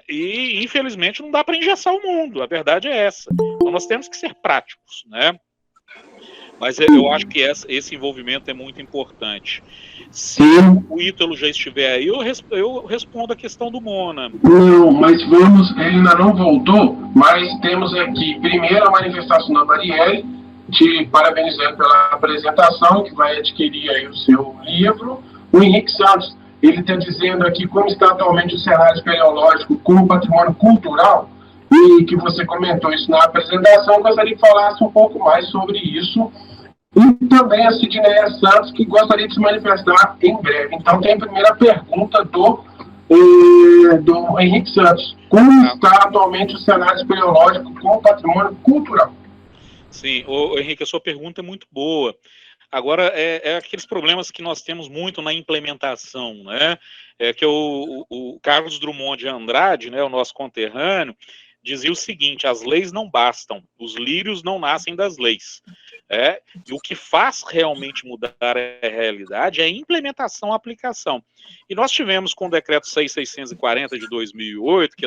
E, infelizmente, não dá para engessar o mundo, a verdade é essa. Então, nós temos que ser práticos, né? Mas eu acho que esse envolvimento é muito importante. Se o Ítalo já estiver aí, eu respondo a questão do Mona. Não, mas ele ainda não voltou, mas temos aqui primeiro a manifestação da Marielle, te parabenizando pela apresentação, que vai adquirir aí o seu livro. O Henrique Santos, ele está dizendo aqui como está atualmente o cenário espeleológico como patrimônio cultural, e que você comentou isso na apresentação. Eu gostaria que falasse um pouco mais sobre isso. E também a Sidneia Santos, que gostaria de se manifestar em breve. Então, tem a primeira pergunta do Henrique Santos. Como está atualmente o cenário espeleológico como patrimônio cultural? Sim, Henrique, a sua pergunta é muito boa. Agora, é aqueles problemas que nós temos muito na implementação, né? Que o Carlos Drummond de Andrade, né, o nosso conterrâneo, dizia o seguinte: as leis não bastam, os lírios não nascem das leis. E o que faz realmente mudar a realidade é a implementação, a aplicação. E nós tivemos com o decreto 6.640 de 2008, que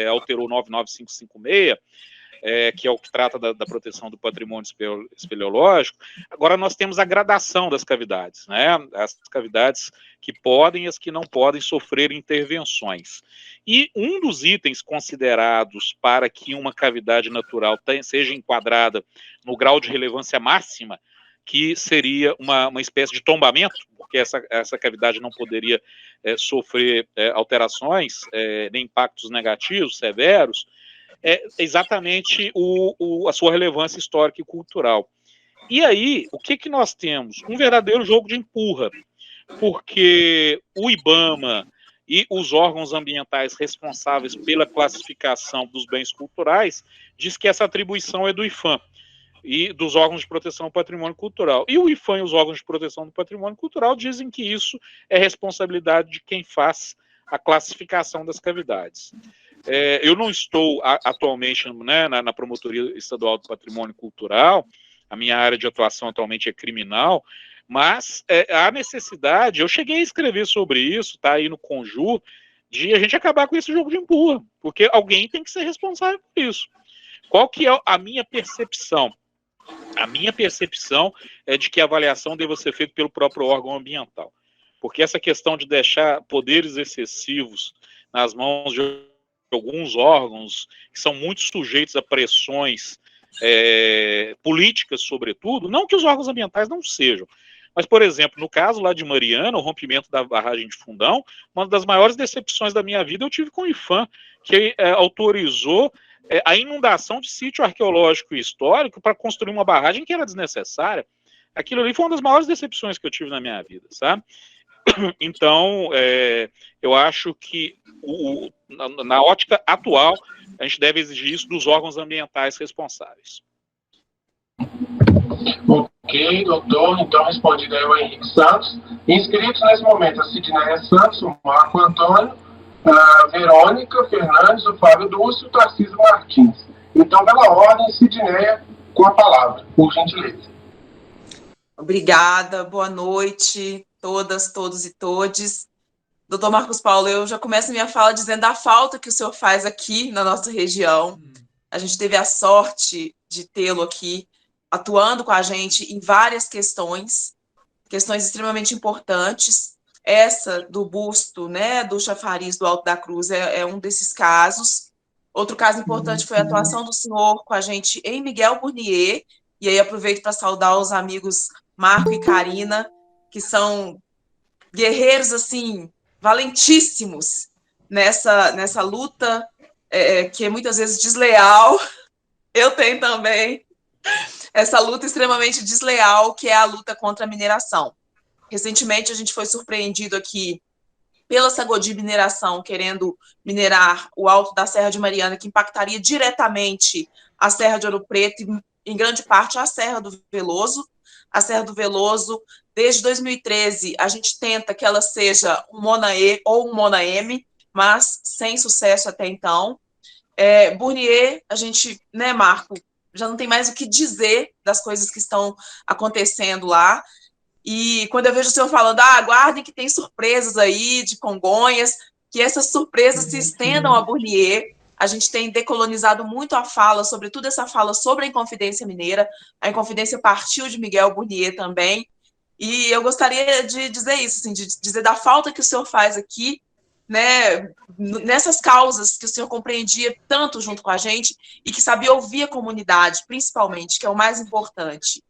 alterou 99556, que é o que trata da proteção do patrimônio espeleológico. Agora nós temos a gradação das cavidades, né? As cavidades que podem e as que não podem sofrer intervenções. E um dos itens considerados para que uma cavidade natural seja enquadrada no grau de relevância máxima, que seria uma espécie de tombamento, porque essa cavidade não poderia sofrer alterações, nem impactos negativos, severos, é exatamente a sua relevância histórica e cultural. E aí, o que nós temos? Um verdadeiro jogo de empurra, porque o IBAMA e os órgãos ambientais responsáveis pela classificação dos bens culturais diz que essa atribuição é do IPHAN e dos órgãos de proteção do patrimônio cultural. E o IPHAN e os órgãos de proteção do patrimônio cultural dizem que isso é responsabilidade de quem faz a classificação das cavidades. Eu não estou atualmente, né, na Promotoria Estadual do Patrimônio Cultural, a minha área de atuação atualmente é criminal, mas há necessidade, eu cheguei a escrever sobre isso, tá aí no Conjur, de a gente acabar com esse jogo de empurra, porque alguém tem que ser responsável por isso. Qual que é a minha percepção? A minha percepção é de que a avaliação deva ser feita pelo próprio órgão ambiental, porque essa questão de deixar poderes excessivos nas mãos de alguns órgãos que são muito sujeitos a pressões políticas, sobretudo, não que os órgãos ambientais não sejam, mas, por exemplo, no caso lá de Mariana, o rompimento da barragem de Fundão, uma das maiores decepções da minha vida eu tive com o IPHAN, que autorizou a inundação de sítio arqueológico e histórico para construir uma barragem que era desnecessária. Aquilo ali foi uma das maiores decepções que eu tive na minha vida, sabe? Então, eu acho que na ótica atual, a gente deve exigir isso dos órgãos ambientais responsáveis. Ok, doutor. Então, respondido aí o Henrique Santos. Inscritos nesse momento, a Sidneia Santos, o Marco Antônio, a Verônica Fernandes, o Fábio Dulce e o Tarcísio Martins. Então, pela ordem, Sidneia, com a palavra, por gentileza. Obrigada, boa noite, todas, todos e todes. Doutor Marcos Paulo, eu já começo a minha fala dizendo a falta que o senhor faz aqui na nossa região. A gente teve a sorte de tê-lo aqui, atuando com a gente em várias questões extremamente importantes. Essa do busto, né, do chafariz do Alto da Cruz é um desses casos. Outro caso importante foi a atuação do senhor com a gente em Miguel Burnier, e aí aproveito para saudar os amigos Marco e Karina, que são guerreiros, assim, valentíssimos nessa luta, que é muitas vezes desleal. Eu tenho também essa luta extremamente desleal, que é a luta contra a mineração. Recentemente, a gente foi surpreendido aqui pela Sagodi Mineração, querendo minerar o alto da Serra de Mariana, que impactaria diretamente a Serra de Ouro Preto e, em grande parte, a Serra do Veloso. A Serra do Veloso, desde 2013, a gente tenta que ela seja um Mona-E ou um Mona-M, mas sem sucesso até então. Burnier, a gente, né, Marco, já não tem mais o que dizer das coisas que estão acontecendo lá. E quando eu vejo o senhor falando, aguardem que tem surpresas aí de Congonhas, que essas surpresas se estendam a Burnier. A gente tem decolonizado muito a fala, sobretudo essa fala sobre a Inconfidência Mineira. A Inconfidência partiu de Miguel Burnier também. E eu gostaria de dizer isso, assim, de dizer da falta que o senhor faz aqui, né, nessas causas que o senhor compreendia tanto junto com a gente e que sabia ouvir a comunidade, principalmente, que é o mais importante.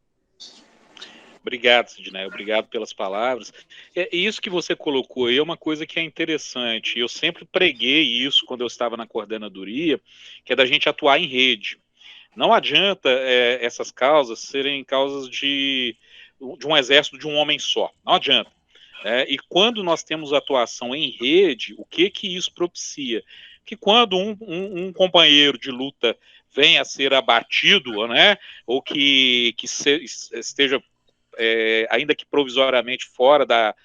Obrigado, Sidney, obrigado pelas palavras. E isso que você colocou aí é uma coisa que é interessante. Eu sempre preguei isso quando eu estava na coordenadoria, que é da gente atuar em rede. Não adianta essas causas serem causas de um exército de um homem só. Não adianta. E quando nós temos atuação em rede, o que isso propicia? Que quando um companheiro de luta venha a ser abatido, né, ou que esteja ainda que provisoriamente fora da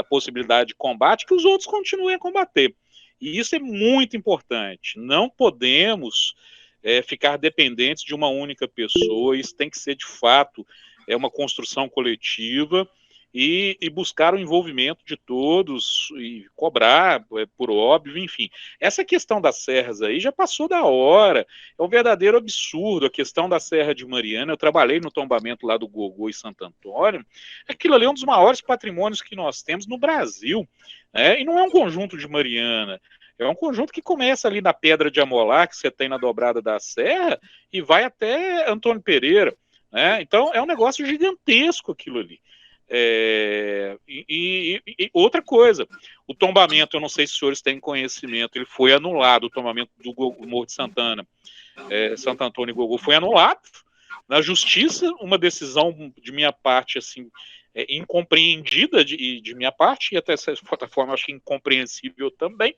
possibilidade de combate, que os outros continuem a combater. E isso é muito importante. Não podemos ficar dependentes de uma única pessoa. Isso tem que ser, de fato, uma construção coletiva e buscar o envolvimento de todos e cobrar, por óbvio, enfim. Essa questão das serras aí já passou da hora, é um verdadeiro absurdo. A questão da Serra de Mariana, eu trabalhei no tombamento lá do Gogô e Santo Antônio, aquilo ali é um dos maiores patrimônios que nós temos no Brasil, né? E não é um conjunto de Mariana, é um conjunto que começa ali na Pedra de Amolar, que você tem na dobrada da serra, e vai até Antônio Pereira, né? Então é um negócio gigantesco aquilo ali. E outra coisa, o tombamento, eu não sei se os senhores têm conhecimento, ele foi anulado, o tombamento do Morro de Santana, Santo Antônio e Gogô foi anulado na justiça, uma decisão de minha parte, assim, incompreendida de minha parte, e até essa forma acho que incompreensível também,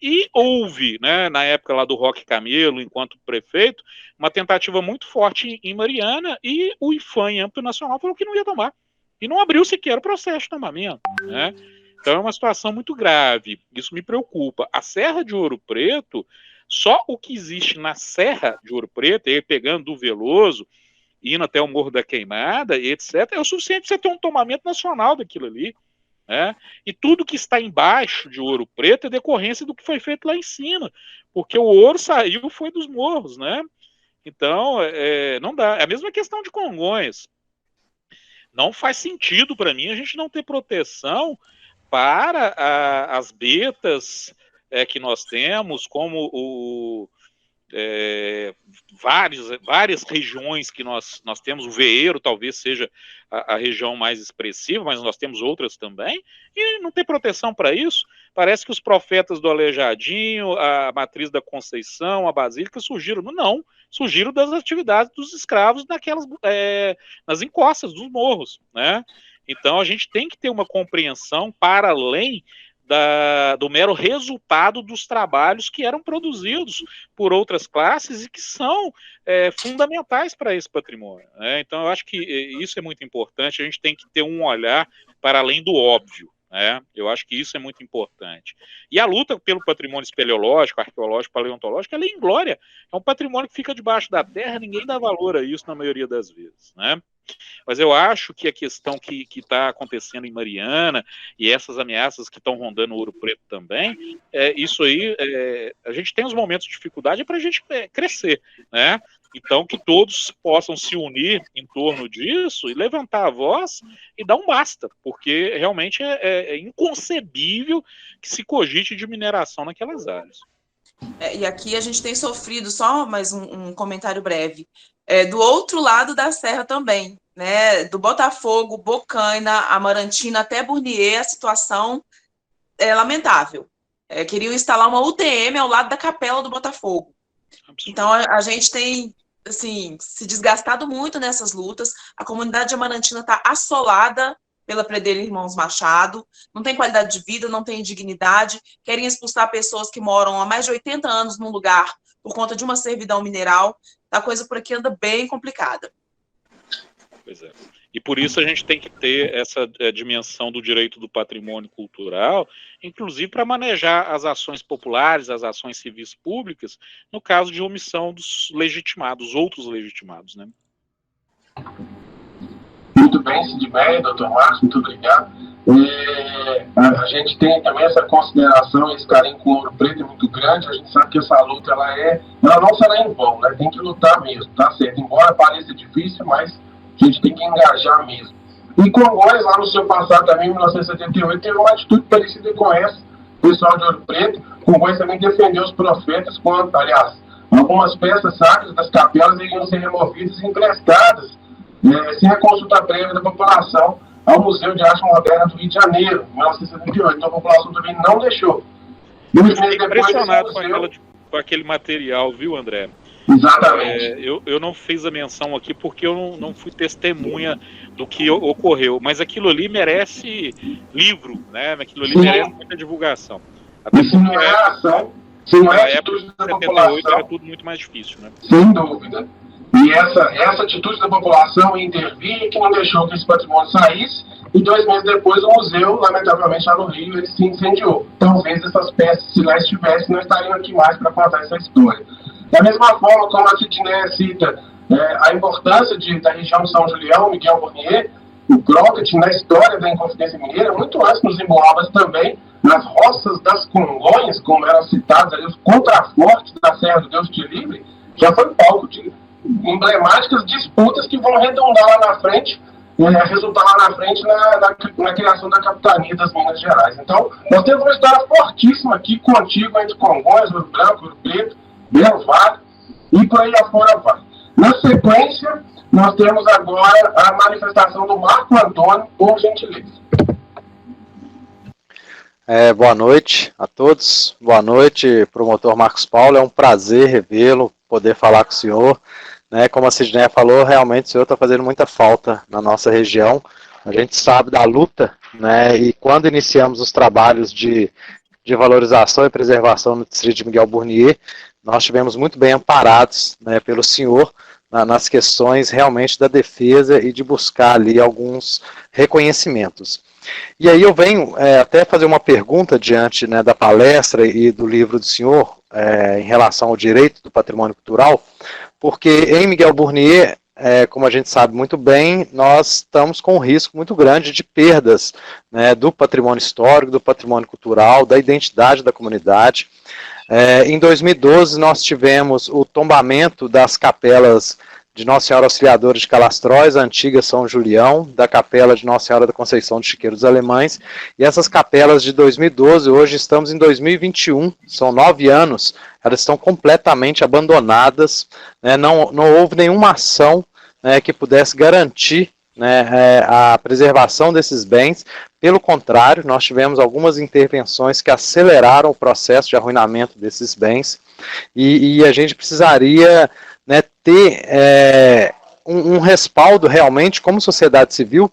e houve, né, na época lá do Roque Camelo, enquanto prefeito, uma tentativa muito forte em Mariana, e o IFAM, em âmbito nacional, falou que não ia tomar, e não abriu sequer o processo de tombamento, né? Então é uma situação muito grave, isso me preocupa. A Serra de Ouro Preto, só o que existe na Serra de Ouro Preto, aí pegando do Veloso, indo até o Morro da Queimada, etc., é o suficiente para você ter um tombamento nacional daquilo ali, né? E tudo que está embaixo de Ouro Preto é decorrência do que foi feito lá em cima, porque o ouro saiu, foi dos morros, né? Então, não dá. É a mesma questão de Congonhas. Não faz sentido para mim a gente não ter proteção para as betas que nós temos, como várias regiões que nós temos. O Veeiro talvez seja a região mais expressiva, mas nós temos outras também, e não tem proteção para isso. Parece que os profetas do Aleijadinho, a Matriz da Conceição, a Basílica surgiram das atividades dos escravos nas encostas dos morros, né? Então a gente tem que ter uma compreensão para além do mero resultado dos trabalhos que eram produzidos por outras classes e que são fundamentais para esse patrimônio, né? Então eu acho que isso é muito importante. A gente tem que ter um olhar para além do óbvio, né? Eu acho que isso é muito importante. E a luta pelo patrimônio espeleológico, arqueológico, paleontológico, ela é inglória. É um patrimônio que fica debaixo da terra, ninguém dá valor a isso na maioria das vezes, né? Mas eu acho que a questão que está acontecendo em Mariana e essas ameaças que estão rondando o Ouro Preto também, isso aí, a gente tem os momentos de dificuldade para a gente crescer, né? Então, que todos possam se unir em torno disso e levantar a voz e dar um basta, porque realmente é inconcebível que se cogite de mineração naquelas áreas. E aqui a gente tem sofrido, só mais um comentário breve, do outro lado da serra também, né? Do Botafogo, Bocaina, Amarantina até Burnier, a situação é lamentável. Queriam instalar uma UTM ao lado da capela do Botafogo. Então a gente tem, assim, se desgastado muito nessas lutas. A comunidade de Amarantina está assolada pela Predeira Irmãos Machado, não tem qualidade de vida, não tem dignidade, querem expulsar pessoas que moram há mais de 80 anos num lugar por conta de uma servidão mineral. A coisa por aqui anda bem complicada. Pois é. E por isso a gente tem que ter essa dimensão do direito do patrimônio cultural, inclusive para manejar as ações populares, as ações civis públicas, no caso de omissão dos legitimados, outros legitimados, né? Muito bem, Sidney, doutor Marcos, muito obrigado. A gente tem também essa consideração, esse carinho com o Ouro Preto é muito grande. A gente sabe que essa luta ela não será em vão, né? Tem que lutar mesmo, tá certo? Embora pareça difícil, mas a gente tem que engajar mesmo. E Congonhas, lá no seu passado também, em 1978, teve uma atitude parecida com essa, o pessoal de Ouro Preto, Congonhas também defendeu os profetas quanto, aliás, algumas peças sacras das capelas iriam ser removidas e emprestadas, sem a consulta prévia da população, ao Museu de Arte Moderna do Rio de Janeiro, em 1978. Então a população também não deixou. Eu fiquei impressionado com aquele material, viu, André? Exatamente. Eu não fiz a menção aqui porque eu não fui testemunha do que ocorreu, mas aquilo ali merece livro, né? Aquilo ali merece muita divulgação. Até se não é ação, se não é atitude da população, era tudo muito mais difícil, né? Sem dúvida. E essa atitude da população em intervir, que não deixou que esse patrimônio saísse, e 2 meses depois o museu, lamentavelmente lá no Rio, ele se incendiou. Talvez essas peças, se lá estivessem, não estariam aqui mais para contar essa história. Da mesma forma, como a Sidneia cita a importância da região de São Julião, Miguel Burnier, o Crockett, na história da Inconfidência Mineira, muito antes nos Emboabas também, nas roças das Congonhas, como eram citados ali, os contrafortes da Serra do Deus Te Livre, já foi palco de emblemáticas disputas que vão redundar lá na frente, resultar lá na frente na criação da capitania das Minas Gerais. Então, nós temos uma história fortíssima aqui contigo entre Congonhas, Ouro Branco, Ouro Preto, Belo Vale, e por aí afora vai. Na sequência, nós temos agora a manifestação do Marco Antônio, por gentileza. Boa noite a todos. Boa noite, promotor Marcos Paulo. É um prazer revê-lo, poder falar com o senhor. Como a Sidneia falou, realmente o senhor está fazendo muita falta na nossa região. A gente sabe da luta, e quando iniciamos os trabalhos de valorização e preservação no distrito de Miguel Burnier, nós estivemos muito bem amparados pelo senhor nas questões realmente da defesa e de buscar ali alguns reconhecimentos. E aí eu venho até fazer uma pergunta diante da palestra e do livro do senhor em relação ao direito do patrimônio cultural, porque em Miguel Burnier, como a gente sabe muito bem, nós estamos com um risco muito grande de perdas do patrimônio histórico, do patrimônio cultural, da identidade da comunidade. Em 2012, nós tivemos o tombamento das capelas de Nossa Senhora Auxiliadora de Calastróis, a antiga São Julião, da capela de Nossa Senhora da Conceição de Chiqueiro dos Alemães, e essas capelas de 2012, hoje estamos em 2021, são 9 anos, elas estão completamente abandonadas, não houve nenhuma ação que pudesse garantir a preservação desses bens. Pelo contrário, nós tivemos algumas intervenções que aceleraram o processo de arruinamento desses bens, e a gente precisaria ter um respaldo realmente como sociedade civil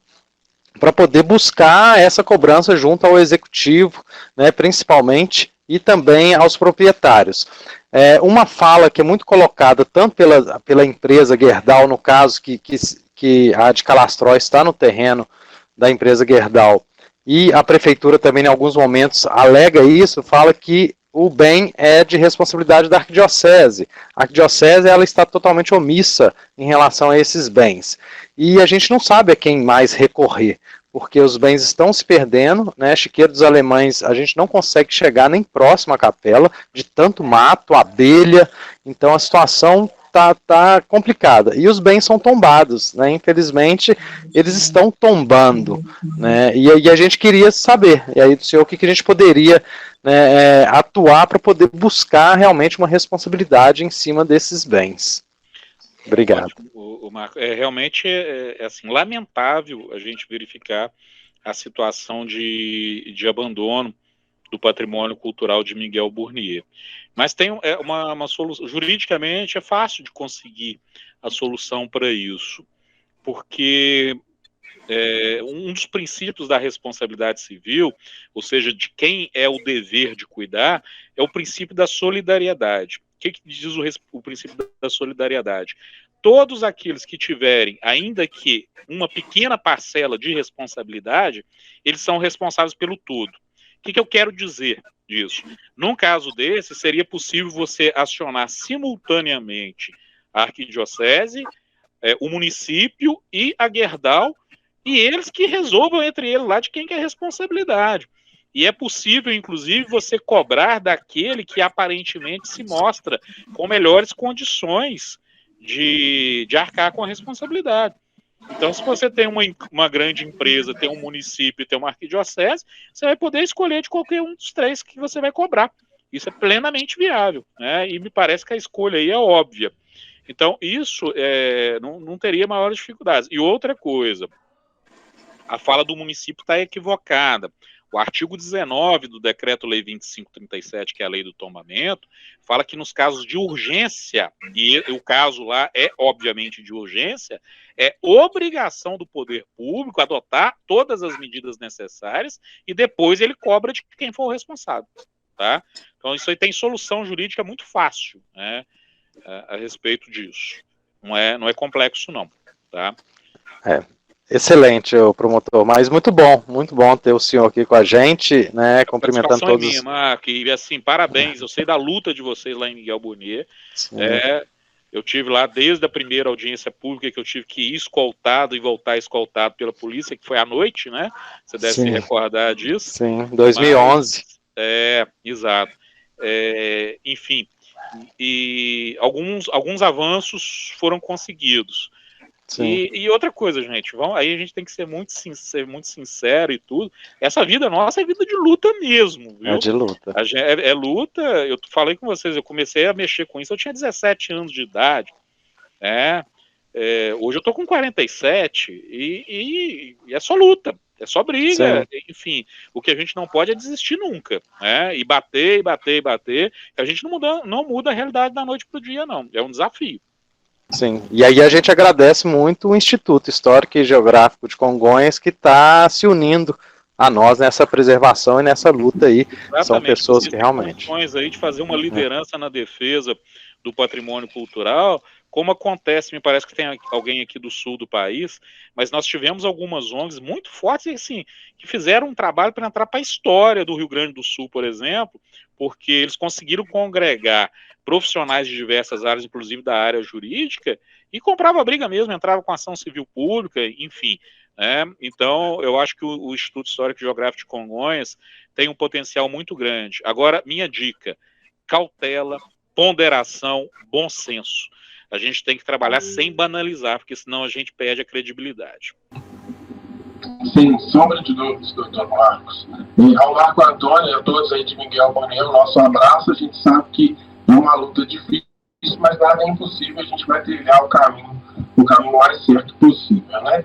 para poder buscar essa cobrança junto ao executivo, principalmente, e também aos proprietários. Uma fala que é muito colocada tanto pela empresa Gerdau, no caso que a de Calastróis está no terreno da empresa Gerdau, e a prefeitura também em alguns momentos alega isso, fala que o bem é de responsabilidade da arquidiocese. A arquidiocese ela está totalmente omissa em relação a esses bens. E a gente não sabe a quem mais recorrer, porque os bens estão se perdendo, Chiqueiro dos Alemães, a gente não consegue chegar nem próximo à capela, de tanto mato, abelha, então a situação tá complicada. E os bens são tombados, infelizmente, eles estão tombando, e a gente queria saber, e aí do senhor, o que a gente poderia atuar para poder buscar realmente uma responsabilidade em cima desses bens. Obrigado. O Marco, realmente assim, lamentável a gente verificar a situação de abandono do patrimônio cultural de Miguel Burnier. Mas tem uma solução, juridicamente é fácil de conseguir a solução para isso, porque um dos princípios da responsabilidade civil, ou seja, de quem é o dever de cuidar, é o princípio da solidariedade. O que diz o princípio da solidariedade? Todos aqueles que tiverem, ainda que uma pequena parcela de responsabilidade, eles são responsáveis pelo todo. O que eu quero dizer disso? Num caso desse, seria possível você acionar simultaneamente a arquidiocese, o município e a Gerdau, e eles que resolvam entre eles lá de quem que é a responsabilidade. E é possível, inclusive, você cobrar daquele que aparentemente se mostra com melhores condições de arcar com a responsabilidade. Então, se você tem uma grande empresa, tem um município, tem uma arquidiocese, você vai poder escolher de qualquer um dos 3 que você vai cobrar. Isso é plenamente viável, né? E me parece que a escolha aí é óbvia. Então, isso não teria maiores dificuldades. E outra coisa, a fala do município está equivocada. O artigo 19 do Decreto-Lei 2537, que é a lei do tombamento, fala que nos casos de urgência, e o caso lá é obviamente de urgência, é obrigação do poder público adotar todas as medidas necessárias e depois ele cobra de quem for o responsável. Tá? Então isso aí tem solução jurídica muito fácil, né, a respeito disso. Não é complexo não. Tá? Excelente, promotor, mas muito bom ter o senhor aqui com a gente, né, cumprimentando todos. Minha, Marco, e assim, parabéns, eu sei da luta de vocês lá em Miguel Burnier, eu tive lá desde a primeira audiência pública que eu tive que ir escoltado e voltar escoltado pela polícia, que foi à noite, né, você deve se recordar disso. Sim, 2011. Exato. Enfim, e alguns avanços foram conseguidos. E outra coisa, gente, aí a gente tem que ser muito sincero e tudo. Essa vida nossa é vida de luta mesmo, viu? É de luta. É luta. Eu falei com vocês, eu comecei a mexer com isso, eu tinha 17 anos de idade. Hoje eu tô com 47 e é só luta, é só briga. Sim. Enfim, o que a gente não pode é desistir nunca, né? E bater. A gente não muda a realidade da noite pro dia, não. É um desafio. Sim, e aí a gente agradece muito o Instituto Histórico e Geográfico de Congonhas que está se unindo a nós nessa preservação e nessa luta aí. Exatamente. São pessoas que realmente... condições aí de fazer uma liderança na defesa do patrimônio cultural, como acontece, me parece que tem alguém aqui do sul do país, mas nós tivemos algumas ONGs muito fortes, assim, que fizeram um trabalho para entrar para a história do Rio Grande do Sul, por exemplo, porque eles conseguiram congregar profissionais de diversas áreas, inclusive da área jurídica, e comprava briga mesmo, entrava com ação civil pública, enfim. Então, eu acho que o Instituto Histórico e Geográfico de Congonhas tem um potencial muito grande. Agora, minha dica, cautela, ponderação, bom senso. A gente tem que trabalhar sem banalizar, porque senão a gente perde a credibilidade. Sem sombra de dúvidas, doutor Marcos. E ao Marco Antônio e a todos aí de Miguel Burnier, o nosso abraço. A gente sabe que é uma luta difícil, mas nada é impossível. A gente vai trilhar o caminho mais certo possível, né?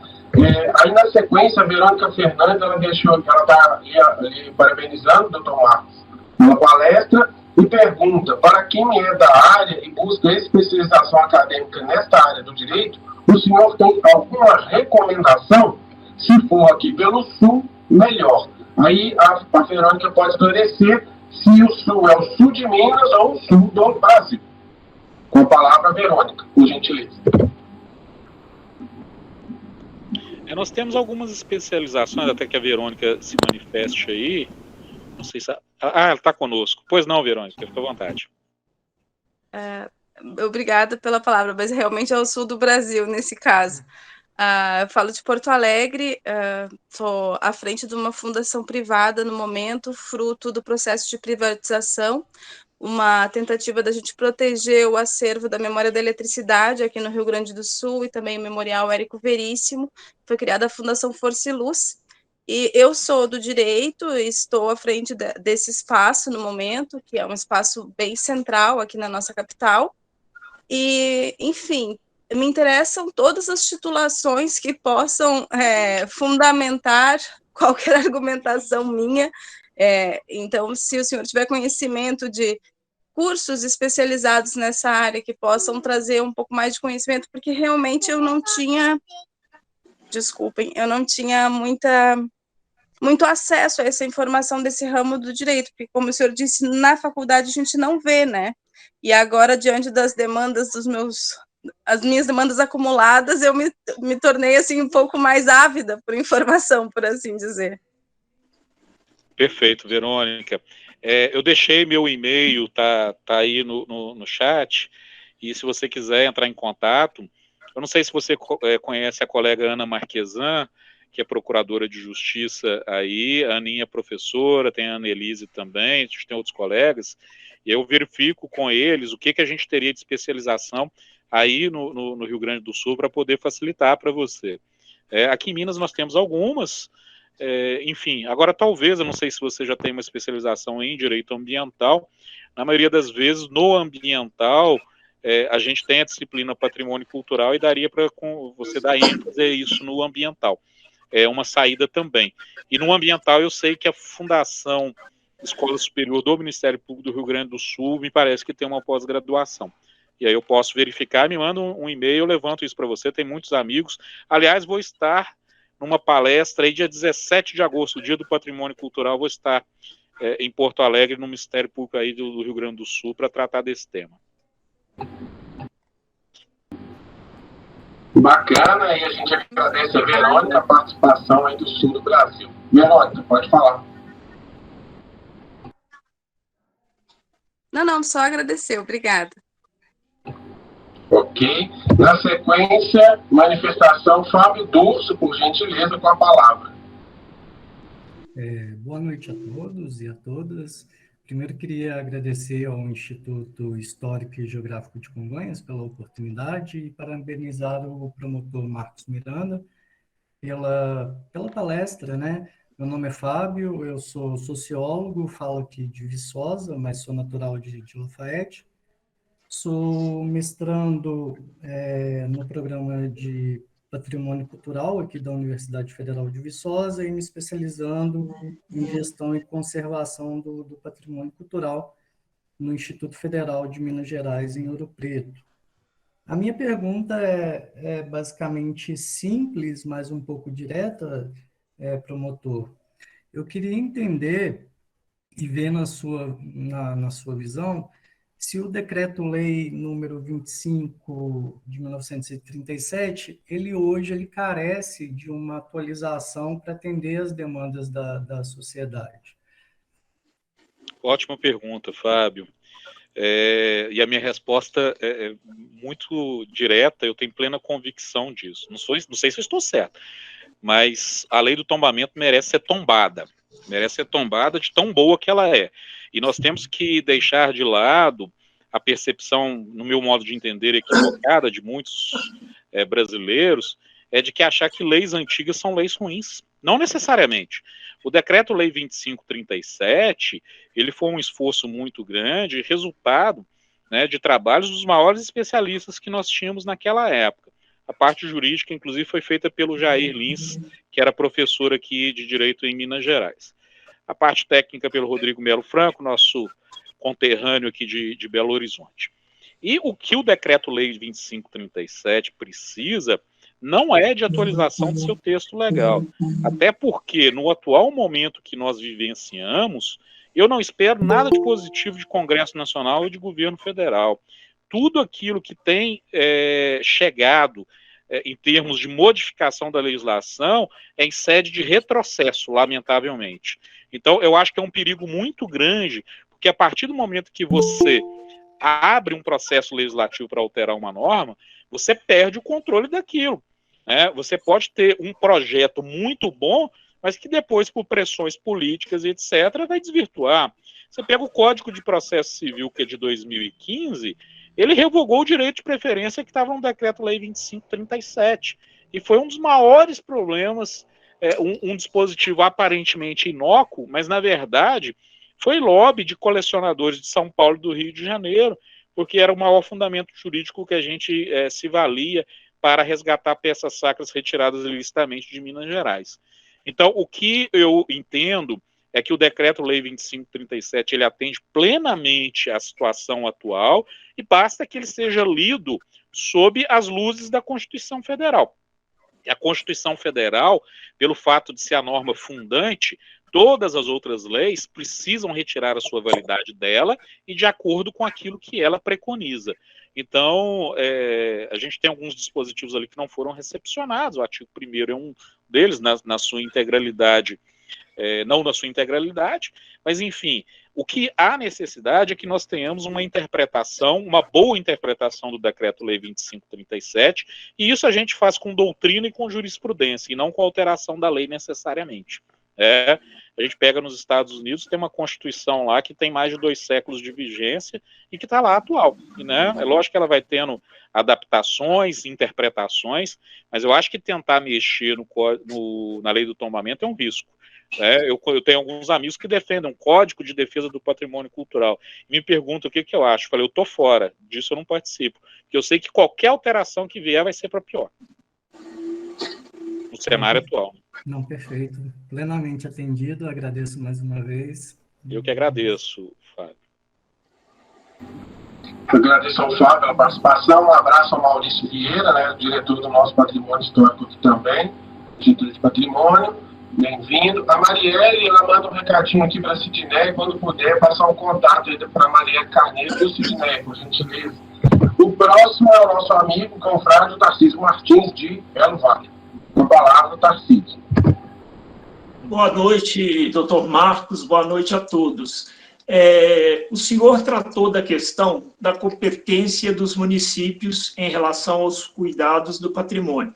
Aí na sequência, a Verônica Fernandes, ela está ali parabenizando o doutor Marcos na palestra e pergunta: para quem é da área e busca especialização acadêmica nesta área do direito, o senhor tem alguma recomendação? Se for aqui pelo sul, melhor. Aí a Verônica pode esclarecer se o sul é o sul de Minas ou o sul do Brasil. Com a palavra, Verônica, por gentileza. Nós temos algumas especializações, até que a Verônica se manifeste aí. Não sei se... ela está conosco. Pois não, Verônica, fica à vontade. Obrigada pela palavra, mas realmente é o sul do Brasil, nesse caso. Eu falo de Porto Alegre, estou à frente de uma fundação privada no momento, fruto do processo de privatização, uma tentativa da gente proteger o acervo da memória da eletricidade aqui no Rio Grande do Sul e também o Memorial Érico Veríssimo. Foi criada a Fundação Força e Luz, e eu sou do direito e estou à frente desse espaço no momento, que é um espaço bem central aqui na nossa capital, e, enfim, me interessam todas as titulações que possam fundamentar qualquer argumentação minha. Então, se o senhor tiver conhecimento de cursos especializados nessa área que possam trazer um pouco mais de conhecimento, porque realmente eu não tinha muito acesso a essa informação desse ramo do direito, porque, como o senhor disse, na faculdade a gente não vê, né? E agora, diante das demandas as minhas demandas acumuladas, eu me tornei, assim, um pouco mais ávida por informação, por assim dizer. Perfeito, Verônica. Eu deixei meu e-mail, tá aí no chat, e se você quiser entrar em contato, eu não sei se você conhece a colega Ana Marquesan, que é procuradora de justiça aí, a Aninha é professora, tem a Annelise também, a gente tem outros colegas, e eu verifico com eles o que a gente teria de especialização aí no Rio Grande do Sul para poder facilitar para você. Aqui em Minas nós temos algumas, enfim, agora talvez, eu não sei se você já tem uma especialização em direito ambiental, na maioria das vezes no ambiental a gente tem a disciplina patrimônio cultural e daria para você dar ênfase a isso no ambiental. É uma saída também. E no ambiental eu sei que a Fundação Escola Superior do Ministério Público do Rio Grande do Sul me parece que tem uma pós-graduação. E aí eu posso verificar, me manda um e-mail, eu levanto isso para você, tem muitos amigos. Aliás, vou estar numa palestra aí dia 17 de agosto, o Dia do Patrimônio Cultural, vou estar em Porto Alegre, no Ministério Público aí do Rio Grande do Sul, para tratar desse tema. Bacana, e a gente agradece a Verônica a participação aí do Sul do Brasil. Verônica, pode falar. Não, só agradecer, obrigada. Ok. Na sequência, manifestação Fábio Durso, por gentileza, com a palavra. Boa noite a todos e a todas. Primeiro, queria agradecer ao Instituto Histórico e Geográfico de Congonhas pela oportunidade e parabenizar o promotor Marcos Miranda pela palestra, né? Meu nome é Fábio, eu sou sociólogo, falo aqui de Viçosa, mas sou natural de Lafayette. Sou mestrando no programa de Patrimônio Cultural aqui da Universidade Federal de Viçosa e me especializando em gestão e conservação do patrimônio cultural no Instituto Federal de Minas Gerais, em Ouro Preto. A minha pergunta é basicamente simples, mas um pouco direta, promotor. Eu queria entender e ver na sua visão se o Decreto-Lei número 25 de 1937, ele carece de uma atualização para atender as demandas da sociedade. Ótima pergunta, Fábio. E a minha resposta é muito direta, eu tenho plena convicção disso. Não sei se eu estou certo, mas a lei do tombamento merece ser tombada de tão boa que ela é. E nós temos que deixar de lado a percepção, no meu modo de entender, equivocada de muitos brasileiros, de que achar que leis antigas são leis ruins. Não necessariamente. O Decreto-Lei 2537, ele foi um esforço muito grande, resultado, né, de trabalhos dos maiores especialistas que nós tínhamos naquela época. A parte jurídica, inclusive, foi feita pelo Jair Lins, que era professor aqui de Direito em Minas Gerais. A parte técnica pelo Rodrigo Melo Franco, nosso conterrâneo aqui de Belo Horizonte. E o que o Decreto-Lei 2537 precisa não é de atualização do seu texto legal. Até porque, no atual momento que nós vivenciamos, eu não espero nada de positivo de Congresso Nacional e de governo federal. Tudo aquilo que tem chegado em termos de modificação da legislação é em sede de retrocesso, lamentavelmente. Então, eu acho que é um perigo muito grande, porque a partir do momento que você abre um processo legislativo para alterar uma norma, você perde o controle daquilo. Você pode ter um projeto muito bom, mas que depois, por pressões políticas e etc., vai desvirtuar. Você pega o Código de Processo Civil, que é de 2015, ele revogou o direito de preferência que estava no Decreto-Lei 2537, e foi um dos maiores problemas, um dispositivo aparentemente inócuo, mas, na verdade, foi lobby de colecionadores de São Paulo e do Rio de Janeiro, porque era o maior fundamento jurídico que a gente se valia para resgatar peças sacras retiradas ilicitamente de Minas Gerais. Então, o que eu entendo é que o Decreto-Lei 2537 ele atende plenamente à situação atual e basta que ele seja lido sob as luzes da Constituição Federal. E a Constituição Federal, pelo fato de ser a norma fundante, todas as outras leis precisam retirar a sua validade dela e de acordo com aquilo que ela preconiza. Então, a gente tem alguns dispositivos ali que não foram recepcionados, o artigo 1º é um deles, na sua integralidade, não na sua integralidade, mas enfim, o que há necessidade é que nós tenhamos uma interpretação, uma boa interpretação do Decreto-Lei 2537, e isso a gente faz com doutrina e com jurisprudência, e não com alteração da lei necessariamente. A gente pega nos Estados Unidos, tem uma Constituição lá que tem mais de 2 séculos de vigência e que está lá atual, né? É lógico que ela vai tendo adaptações, interpretações, mas eu acho que tentar mexer na lei do tombamento é um risco. Eu tenho alguns amigos que defendem um código de defesa do patrimônio cultural. Me perguntam o que eu acho. Falei, eu tô fora, disso eu não participo. Porque eu sei que qualquer alteração que vier vai ser para pior. No cenário atual. Não, perfeito. Plenamente atendido, agradeço mais uma vez. Eu que agradeço, Fábio. Eu agradeço ao Fábio pela participação. Um abraço ao Maurício Vieira, né, diretor do nosso patrimônio histórico aqui também, título de patrimônio. Bem-vindo. A Marielle, ela manda um recadinho aqui para a Sidney, quando puder, passar um contato para a Marielle Carneiro e o Sidney, por gentileza. O próximo é o nosso amigo, confrade Tarcísio Martins, de Belo Vale. Com a palavra, Tarcísio. Boa noite, doutor Marcos, boa noite a todos. O senhor tratou da questão da competência dos municípios em relação aos cuidados do patrimônio.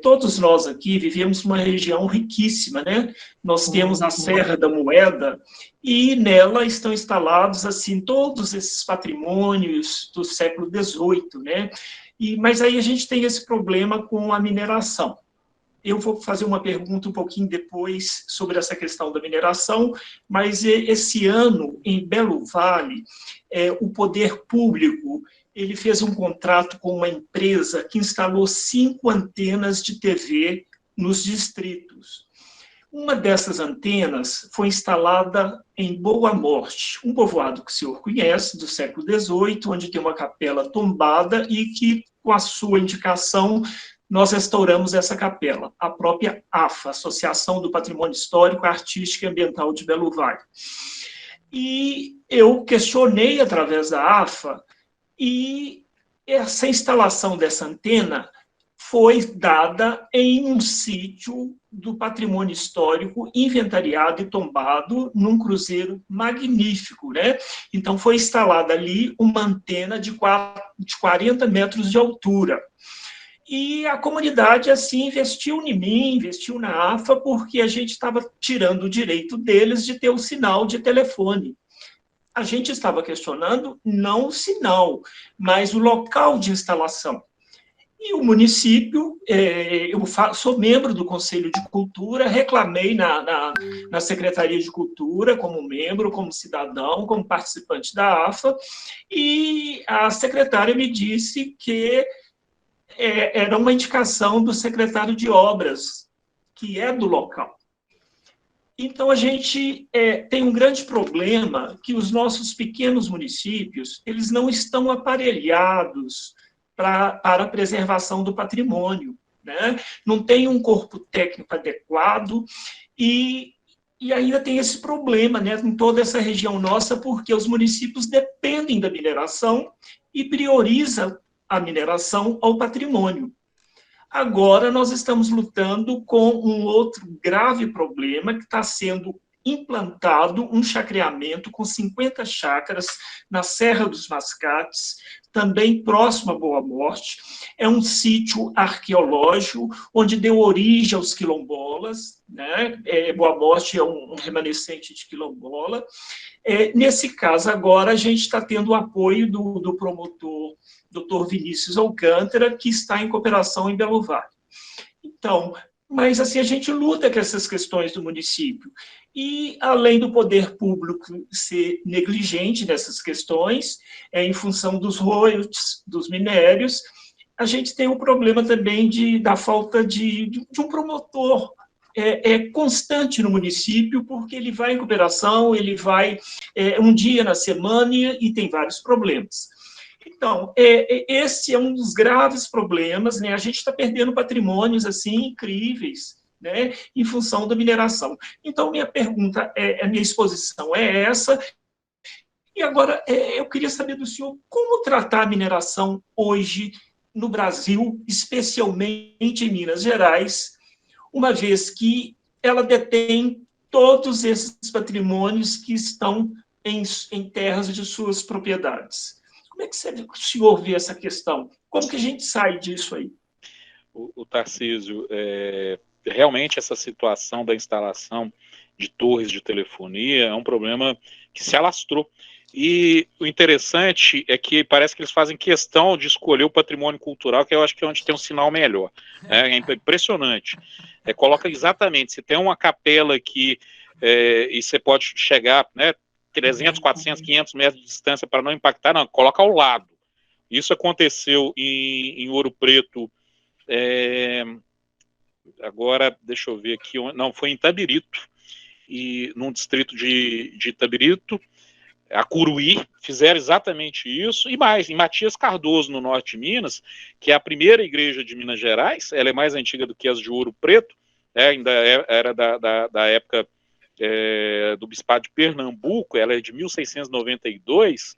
Todos nós aqui vivemos uma região riquíssima, né? Nós temos a Serra da Moeda e nela estão instalados, assim, todos esses patrimônios do século XVIII, né? Mas aí a gente tem esse problema com a mineração. Eu vou fazer uma pergunta um pouquinho depois sobre essa questão da mineração, mas esse ano, em Belo Vale, o poder público ele fez um contrato com uma empresa que instalou 5 antenas de TV nos distritos. Uma dessas antenas foi instalada em Boa Morte, um povoado que o senhor conhece, do século XVIII, onde tem uma capela tombada e que, com a sua indicação, nós restauramos essa capela, a própria AFA, Associação do Patrimônio Histórico, Artístico e Ambiental de Belo Vale. E eu questionei através da AFA, e essa instalação dessa antena foi dada em um sítio do patrimônio histórico inventariado e tombado num cruzeiro magnífico, né? Então, foi instalada ali uma antena de 40 metros de altura. E a comunidade, assim, investiu em mim, investiu na AFA, porque a gente estava tirando o direito deles de ter o sinal de telefone. A gente estava questionando não o sinal, mas o local de instalação. E o município, eu sou membro do Conselho de Cultura, reclamei na Secretaria de Cultura, como membro, como cidadão, como participante da AFA, e a secretária me disse que era uma indicação do secretário de Obras, que é do local. Então, a gente tem um grande problema que os nossos pequenos municípios, eles não estão aparelhados para a preservação do patrimônio, né? Não tem um corpo técnico adequado e ainda tem esse problema, né, em toda essa região nossa, porque os municípios dependem da mineração e priorizam a mineração ao patrimônio. Agora, nós estamos lutando com um outro grave problema que está sendo implantado um chacreamento com 50 chácaras na Serra dos Mascates, também próximo a Boa Morte. É um sítio arqueológico onde deu origem aos quilombolas, né? Boa Morte é um remanescente de quilombola. Nesse caso, agora, a gente está tendo o apoio do promotor Dr. Vinícius Alcântara, que está em cooperação em Belo Vale. Então, mas assim, a gente luta com essas questões do município. E, além do poder público ser negligente nessas questões, em função dos royalties, dos minérios, a gente tem um problema também da falta de um promotor constante no município, porque ele vai em cooperação, ele vai um dia na semana e tem vários problemas. Então, esse é um dos graves problemas, né? A gente está perdendo patrimônios, assim, incríveis, né, em função da mineração. Então, minha pergunta, a minha exposição é essa, e agora eu queria saber do senhor como tratar a mineração hoje no Brasil, especialmente em Minas Gerais, uma vez que ela detém todos esses patrimônios que estão em terras de suas propriedades. Como é que o senhor vê essa questão? Como que a gente sai disso aí? O Tarcísio, realmente essa situação da instalação de torres de telefonia, é um problema que se alastrou. E o interessante é que parece que eles fazem questão de escolher o patrimônio cultural, que eu acho que é onde tem um sinal melhor. É impressionante. Coloca exatamente, se tem uma capela aqui, e você pode chegar, né, 300, 400, 500 metros de distância para não impactar, não, coloca ao lado. Isso aconteceu em Ouro Preto, agora, deixa eu ver aqui, não, foi em Itabirito, e num distrito de Itabirito, a Curuí, fizeram exatamente isso, e mais, em Matias Cardoso, no norte de Minas, que é a primeira igreja de Minas Gerais, ela é mais antiga do que as de Ouro Preto, ainda era da época do Bispado de Pernambuco, ela é de 1692,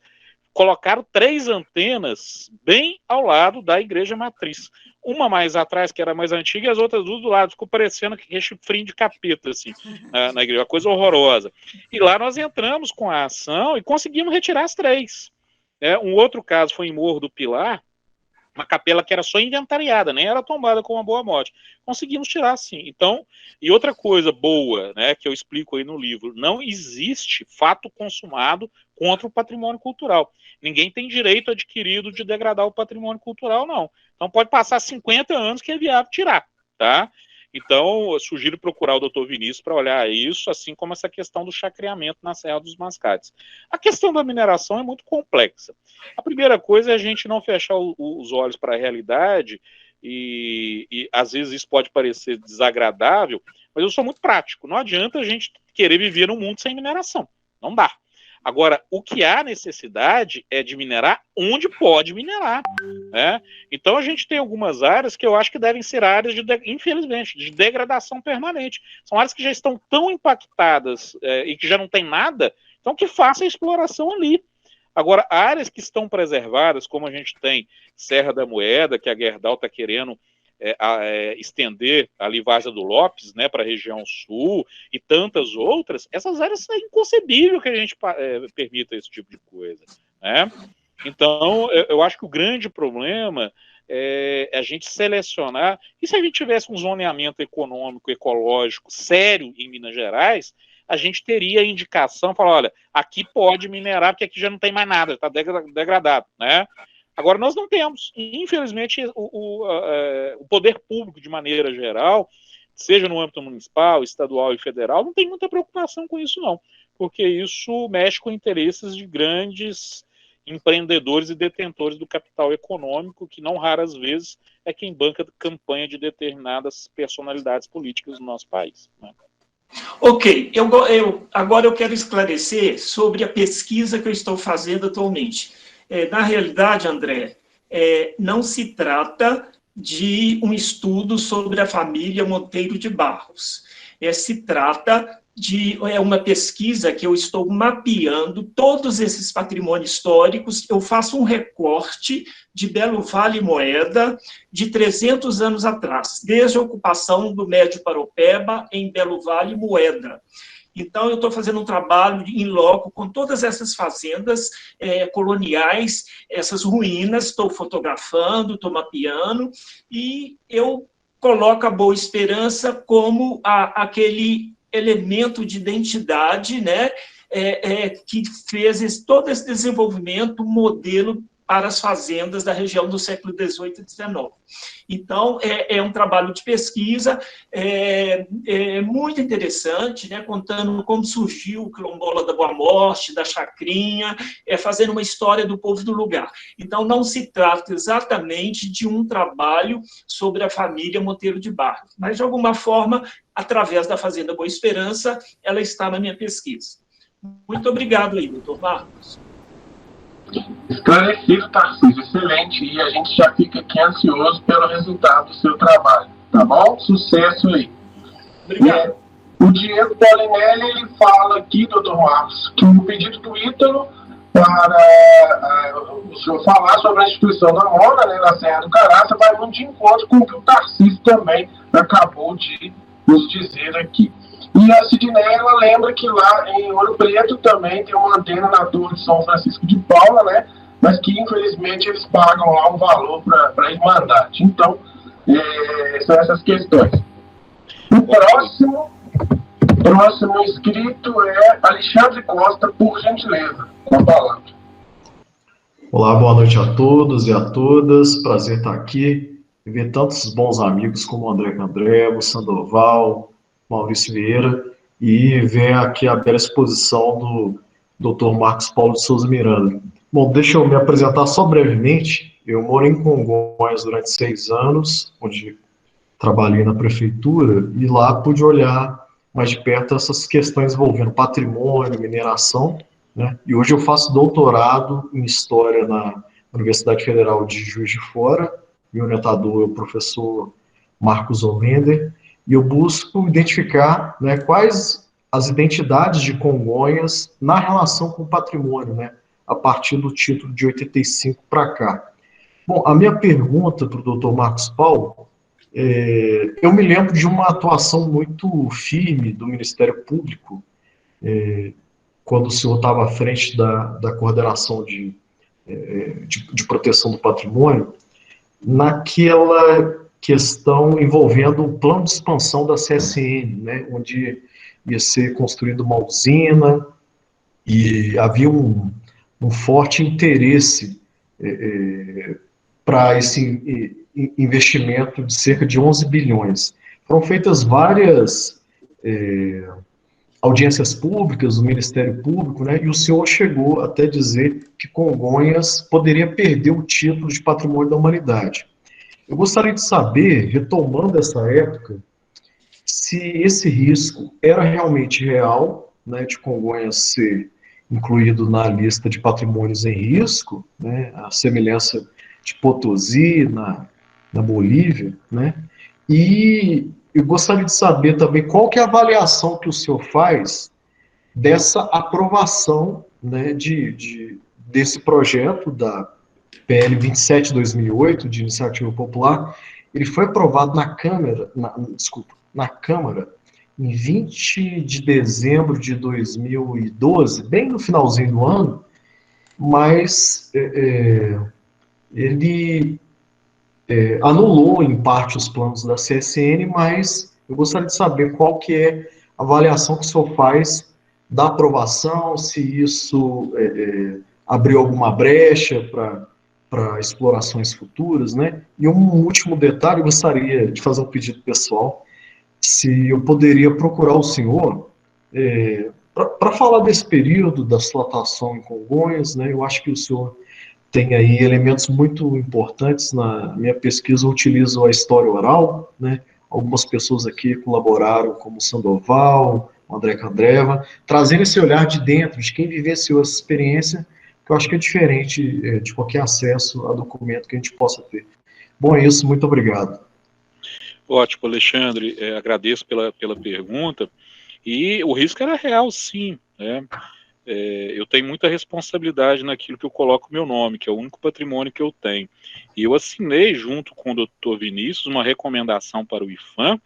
colocaram 3 antenas bem ao lado da igreja matriz. Uma mais atrás, que era mais antiga, e as outras duas do lado. Ficou parecendo que chifrinho de capeta, assim, na igreja. Uma coisa horrorosa. E lá nós entramos com a ação e conseguimos retirar as 3. Um outro caso foi em Morro do Pilar, uma capela que era só inventariada, nem era tombada com uma boa morte. Conseguimos tirar, sim. Então, e outra coisa boa, né, que eu explico aí no livro, não existe fato consumado contra o patrimônio cultural. Ninguém tem direito adquirido de degradar o patrimônio cultural, não. Então pode passar 50 anos que é viável tirar, tá? Então, eu sugiro procurar o doutor Vinícius para olhar isso, assim como essa questão do chacreamento na Serra dos Mascates. A questão da mineração é muito complexa. A primeira coisa é a gente não fechar os olhos para a realidade, e às vezes isso pode parecer desagradável, mas eu sou muito prático. Não adianta a gente querer viver num mundo sem mineração. Não dá. Agora, o que há necessidade é de minerar onde pode minerar, né? Então, a gente tem algumas áreas que eu acho que devem ser áreas, infelizmente, de degradação permanente. São áreas que já estão tão impactadas e que já não tem nada, então que faça a exploração ali. Agora, áreas que estão preservadas, como a gente tem Serra da Moeda, que a Gerdau está querendo estender ali Várzea do Lopes, né, para a região sul, e tantas outras, essas áreas é inconcebível que a gente permita esse tipo de coisa, né? Então, eu acho que o grande problema é a gente selecionar, e se a gente tivesse um zoneamento econômico, ecológico sério em Minas Gerais, a gente teria a indicação, falar, olha, aqui pode minerar, porque aqui já não tem mais nada, está degradado, né? Agora, nós não temos. Infelizmente, o poder público, de maneira geral, seja no âmbito municipal, estadual e federal, não tem muita preocupação com isso, não. Porque isso mexe com interesses de grandes empreendedores e detentores do capital econômico, que não raras vezes é quem banca a campanha de determinadas personalidades políticas do nosso país, né? Ok, agora eu quero esclarecer sobre a pesquisa que eu estou fazendo atualmente. Na realidade, André, não se trata de um estudo sobre a família Monteiro de Barros. Se trata de uma pesquisa que eu estou mapeando todos esses patrimônios históricos. Eu faço um recorte de Belo Vale Moeda de 300 anos atrás, desde a ocupação do Médio Paropeba em Belo Vale Moeda. Então, eu estou fazendo um trabalho em loco com todas essas fazendas coloniais, essas ruínas, estou fotografando, estou mapeando, e eu coloco a Boa Esperança como aquele elemento de identidade, né, que fez todo esse desenvolvimento, modelo para as fazendas da região do século XVIII e XIX. Então, é um trabalho de pesquisa muito interessante, né, contando como surgiu o Quilombola da Boa Morte, da Chacrinha, fazendo uma história do povo do lugar. Então, não se trata exatamente de um trabalho sobre a família Monteiro de Barros, mas, de alguma forma, através da Fazenda Boa Esperança, ela está na minha pesquisa. Muito obrigado aí, doutor Marcos. Esclarecido, Tarcísio, excelente, e a gente já fica aqui ansioso pelo resultado do seu trabalho, tá bom? Sucesso aí. Obrigado. O Diego Polinelli, ele fala aqui, doutor Marcos, que o pedido do Ítalo para o senhor falar sobre a instituição da MONA, né, na Serra do Caraça, vai muito de encontro com o que o Tarcísio também acabou de nos dizer aqui. E a Sidneia, ela lembra que lá em Ouro Preto também tem uma antena na Torre de São Francisco de Paula, né? Mas que, infelizmente, eles pagam lá um valor para a Irmandade. Então, são essas questões. O próximo Próximo inscrito é Alexandre Costa, por gentileza, com a palavra. Olá, boa noite a todos e a todas. Prazer estar aqui e ver tantos bons amigos como o André Candreva, o Sandoval, Maurício Vieira, e ver aqui a bela exposição do Dr. Marcos Paulo de Souza Miranda. Bom, deixa eu me apresentar só brevemente. Eu moro em Congonhas durante 6 anos, onde trabalhei na prefeitura, e lá pude olhar mais de perto essas questões envolvendo patrimônio, mineração, né? E hoje eu faço doutorado em História na Universidade Federal de Juiz de Fora. Meu orientador é o professor Marcos Olender, e eu busco identificar, né, quais as identidades de Congonhas na relação com o patrimônio, né, a partir do título de 85 para cá. Bom, a minha pergunta para o Dr. Marcos Paulo, eu me lembro de uma atuação muito firme do Ministério Público, quando o senhor estava à frente da coordenação de proteção do patrimônio, naquela questão envolvendo o plano de expansão da CSN, né, onde ia ser construída uma usina, e havia um forte interesse para esse investimento de cerca de 11 bilhões. Foram feitas várias audiências públicas do Ministério Público, né, e o senhor chegou até dizer que Congonhas poderia perder o título de Patrimônio da Humanidade. Eu gostaria de saber, retomando essa época, se esse risco era realmente real, né, de Congonhas ser incluído na lista de patrimônios em risco, né, a semelhança de Potosí, na Bolívia, né, e eu gostaria de saber também qual que é a avaliação que o senhor faz dessa aprovação, né, desse projeto da PL 27/2008, de Iniciativa Popular. Ele foi aprovado na Câmara em 20 de dezembro de 2012, bem no finalzinho do ano, mas ele anulou em parte os planos da CSN, mas eu gostaria de saber qual que é a avaliação que o senhor faz da aprovação, se isso abriu alguma brecha para explorações futuras, né? E um último detalhe, eu gostaria de fazer um pedido pessoal, se eu poderia procurar o senhor para falar desse período da sua atuação em Congonhas, né? Eu acho que o senhor tem aí elementos muito importantes. Na minha pesquisa eu utilizo a história oral, né? Algumas pessoas aqui colaboraram, como o Sandoval, o André Candreva, trazendo esse olhar de dentro, de quem vivenciou essa experiência, que eu acho que é diferente de qualquer acesso a documento que a gente possa ter. Bom, é isso, muito obrigado. Ótimo, Alexandre, agradeço pela pergunta, e o risco era real, sim, né? Eu tenho muita responsabilidade naquilo que eu coloco meu nome, que é o único patrimônio que eu tenho. E eu assinei, junto com o Dr. Vinícius, uma recomendação para o IPHAN,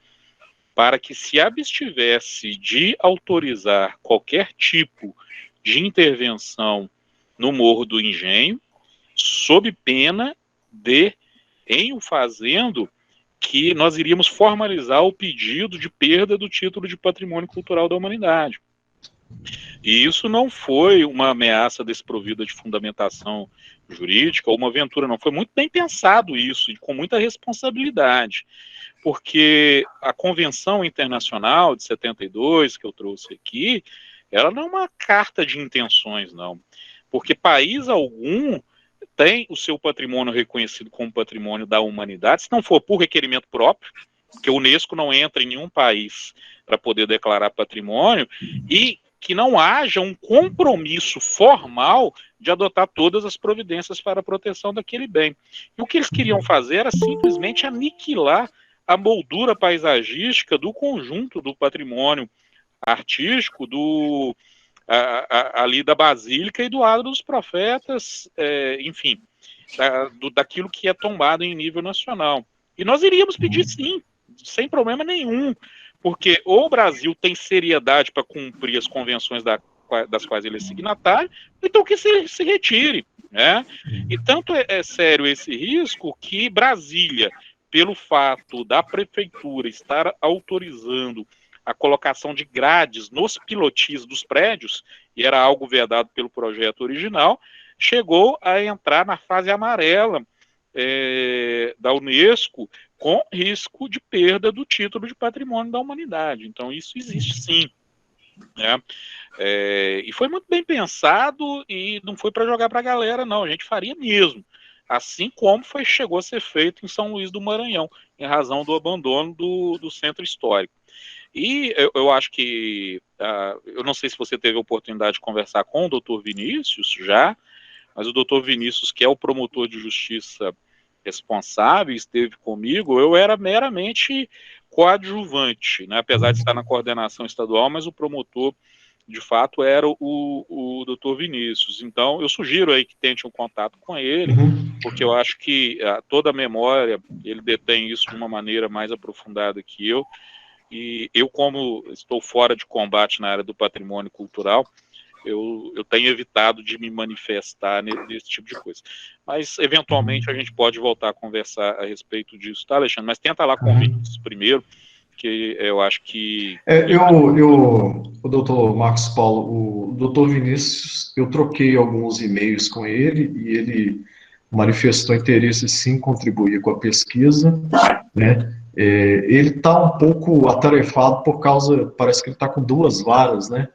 para que se abstivesse de autorizar qualquer tipo de intervenção no Morro do Engenho, sob pena de, em o fazendo, que nós iríamos formalizar o pedido de perda do título de Patrimônio Cultural da Humanidade. E isso não foi uma ameaça desprovida de fundamentação jurídica ou uma aventura, não. Foi muito bem pensado isso, e com muita responsabilidade, porque a Convenção Internacional de 72, que eu trouxe aqui, ela não é uma carta de intenções, não. Porque país algum tem o seu patrimônio reconhecido como patrimônio da humanidade, se não for por requerimento próprio, porque a Unesco não entra em nenhum país para poder declarar patrimônio, e que não haja um compromisso formal de adotar todas as providências para a proteção daquele bem. E o que eles queriam fazer era simplesmente aniquilar a moldura paisagística do conjunto do patrimônio artístico ali da Basílica e do Adro dos Profetas, enfim, daquilo que é tombado em nível nacional. E nós iríamos pedir sim, sem problema nenhum, porque ou o Brasil tem seriedade para cumprir as convenções das quais ele é signatário, então que se retire, né? E tanto é sério esse risco que Brasília, pelo fato da prefeitura estar autorizando a colocação de grades nos pilotis dos prédios, e era algo vedado pelo projeto original, chegou a entrar na fase amarela da Unesco, com risco de perda do título de patrimônio da humanidade. Então, isso existe sim. Né? E foi muito bem pensado e não foi para jogar para a galera, não. A gente faria mesmo. Assim como chegou a ser feito em São Luís do Maranhão, em razão do abandono do centro histórico. E eu acho que, eu não sei se você teve a oportunidade de conversar com o doutor Vinícius já, mas o doutor Vinícius, que é o promotor de justiça responsável, esteve comigo, eu era meramente coadjuvante, né, apesar de estar na coordenação estadual, mas o promotor, de fato, era o doutor Vinícius. Então, eu sugiro aí que tente um contato com ele, porque eu acho que toda a memória, ele detém isso de uma maneira mais aprofundada que eu, e eu, como estou fora de combate na área do patrimônio cultural, eu tenho evitado de me manifestar nesse tipo de coisa. Mas, eventualmente, a gente pode voltar a conversar a respeito disso, tá, Alexandre? Mas tenta lá com o Vinícius primeiro, que eu acho que... O doutor Marcos Paulo, o doutor Vinícius, eu troquei alguns e-mails com ele, e ele manifestou interesse, sim, em contribuir com a pesquisa, né? Ele está um pouco atarefado por causa, parece que ele está com duas varas, né?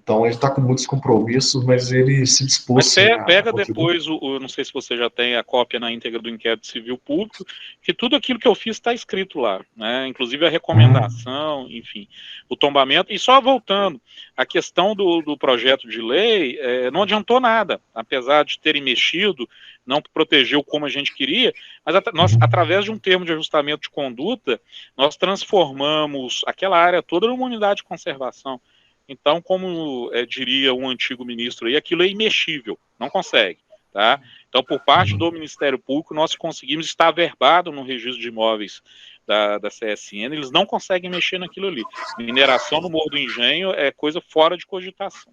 Então ele está com muitos compromissos, mas ele se dispôs a pega depois, não sei se você já tem a cópia na íntegra do inquérito civil público, que tudo aquilo que eu fiz está escrito lá, né? Inclusive a recomendação, enfim, o tombamento. E só voltando, a questão do projeto de lei não adiantou nada, apesar de terem mexido, não protegeu como a gente queria, mas nós, através de um termo de ajustamento de conduta, nós transformamos aquela área toda numa unidade de conservação. Então, como diria um antigo ministro aí, aquilo é imexível, não consegue, tá? Então, por parte do Ministério Público, nós conseguimos estar averbado no registro de imóveis da CSN, eles não conseguem mexer naquilo ali. Mineração no Morro do Engenho é coisa fora de cogitação.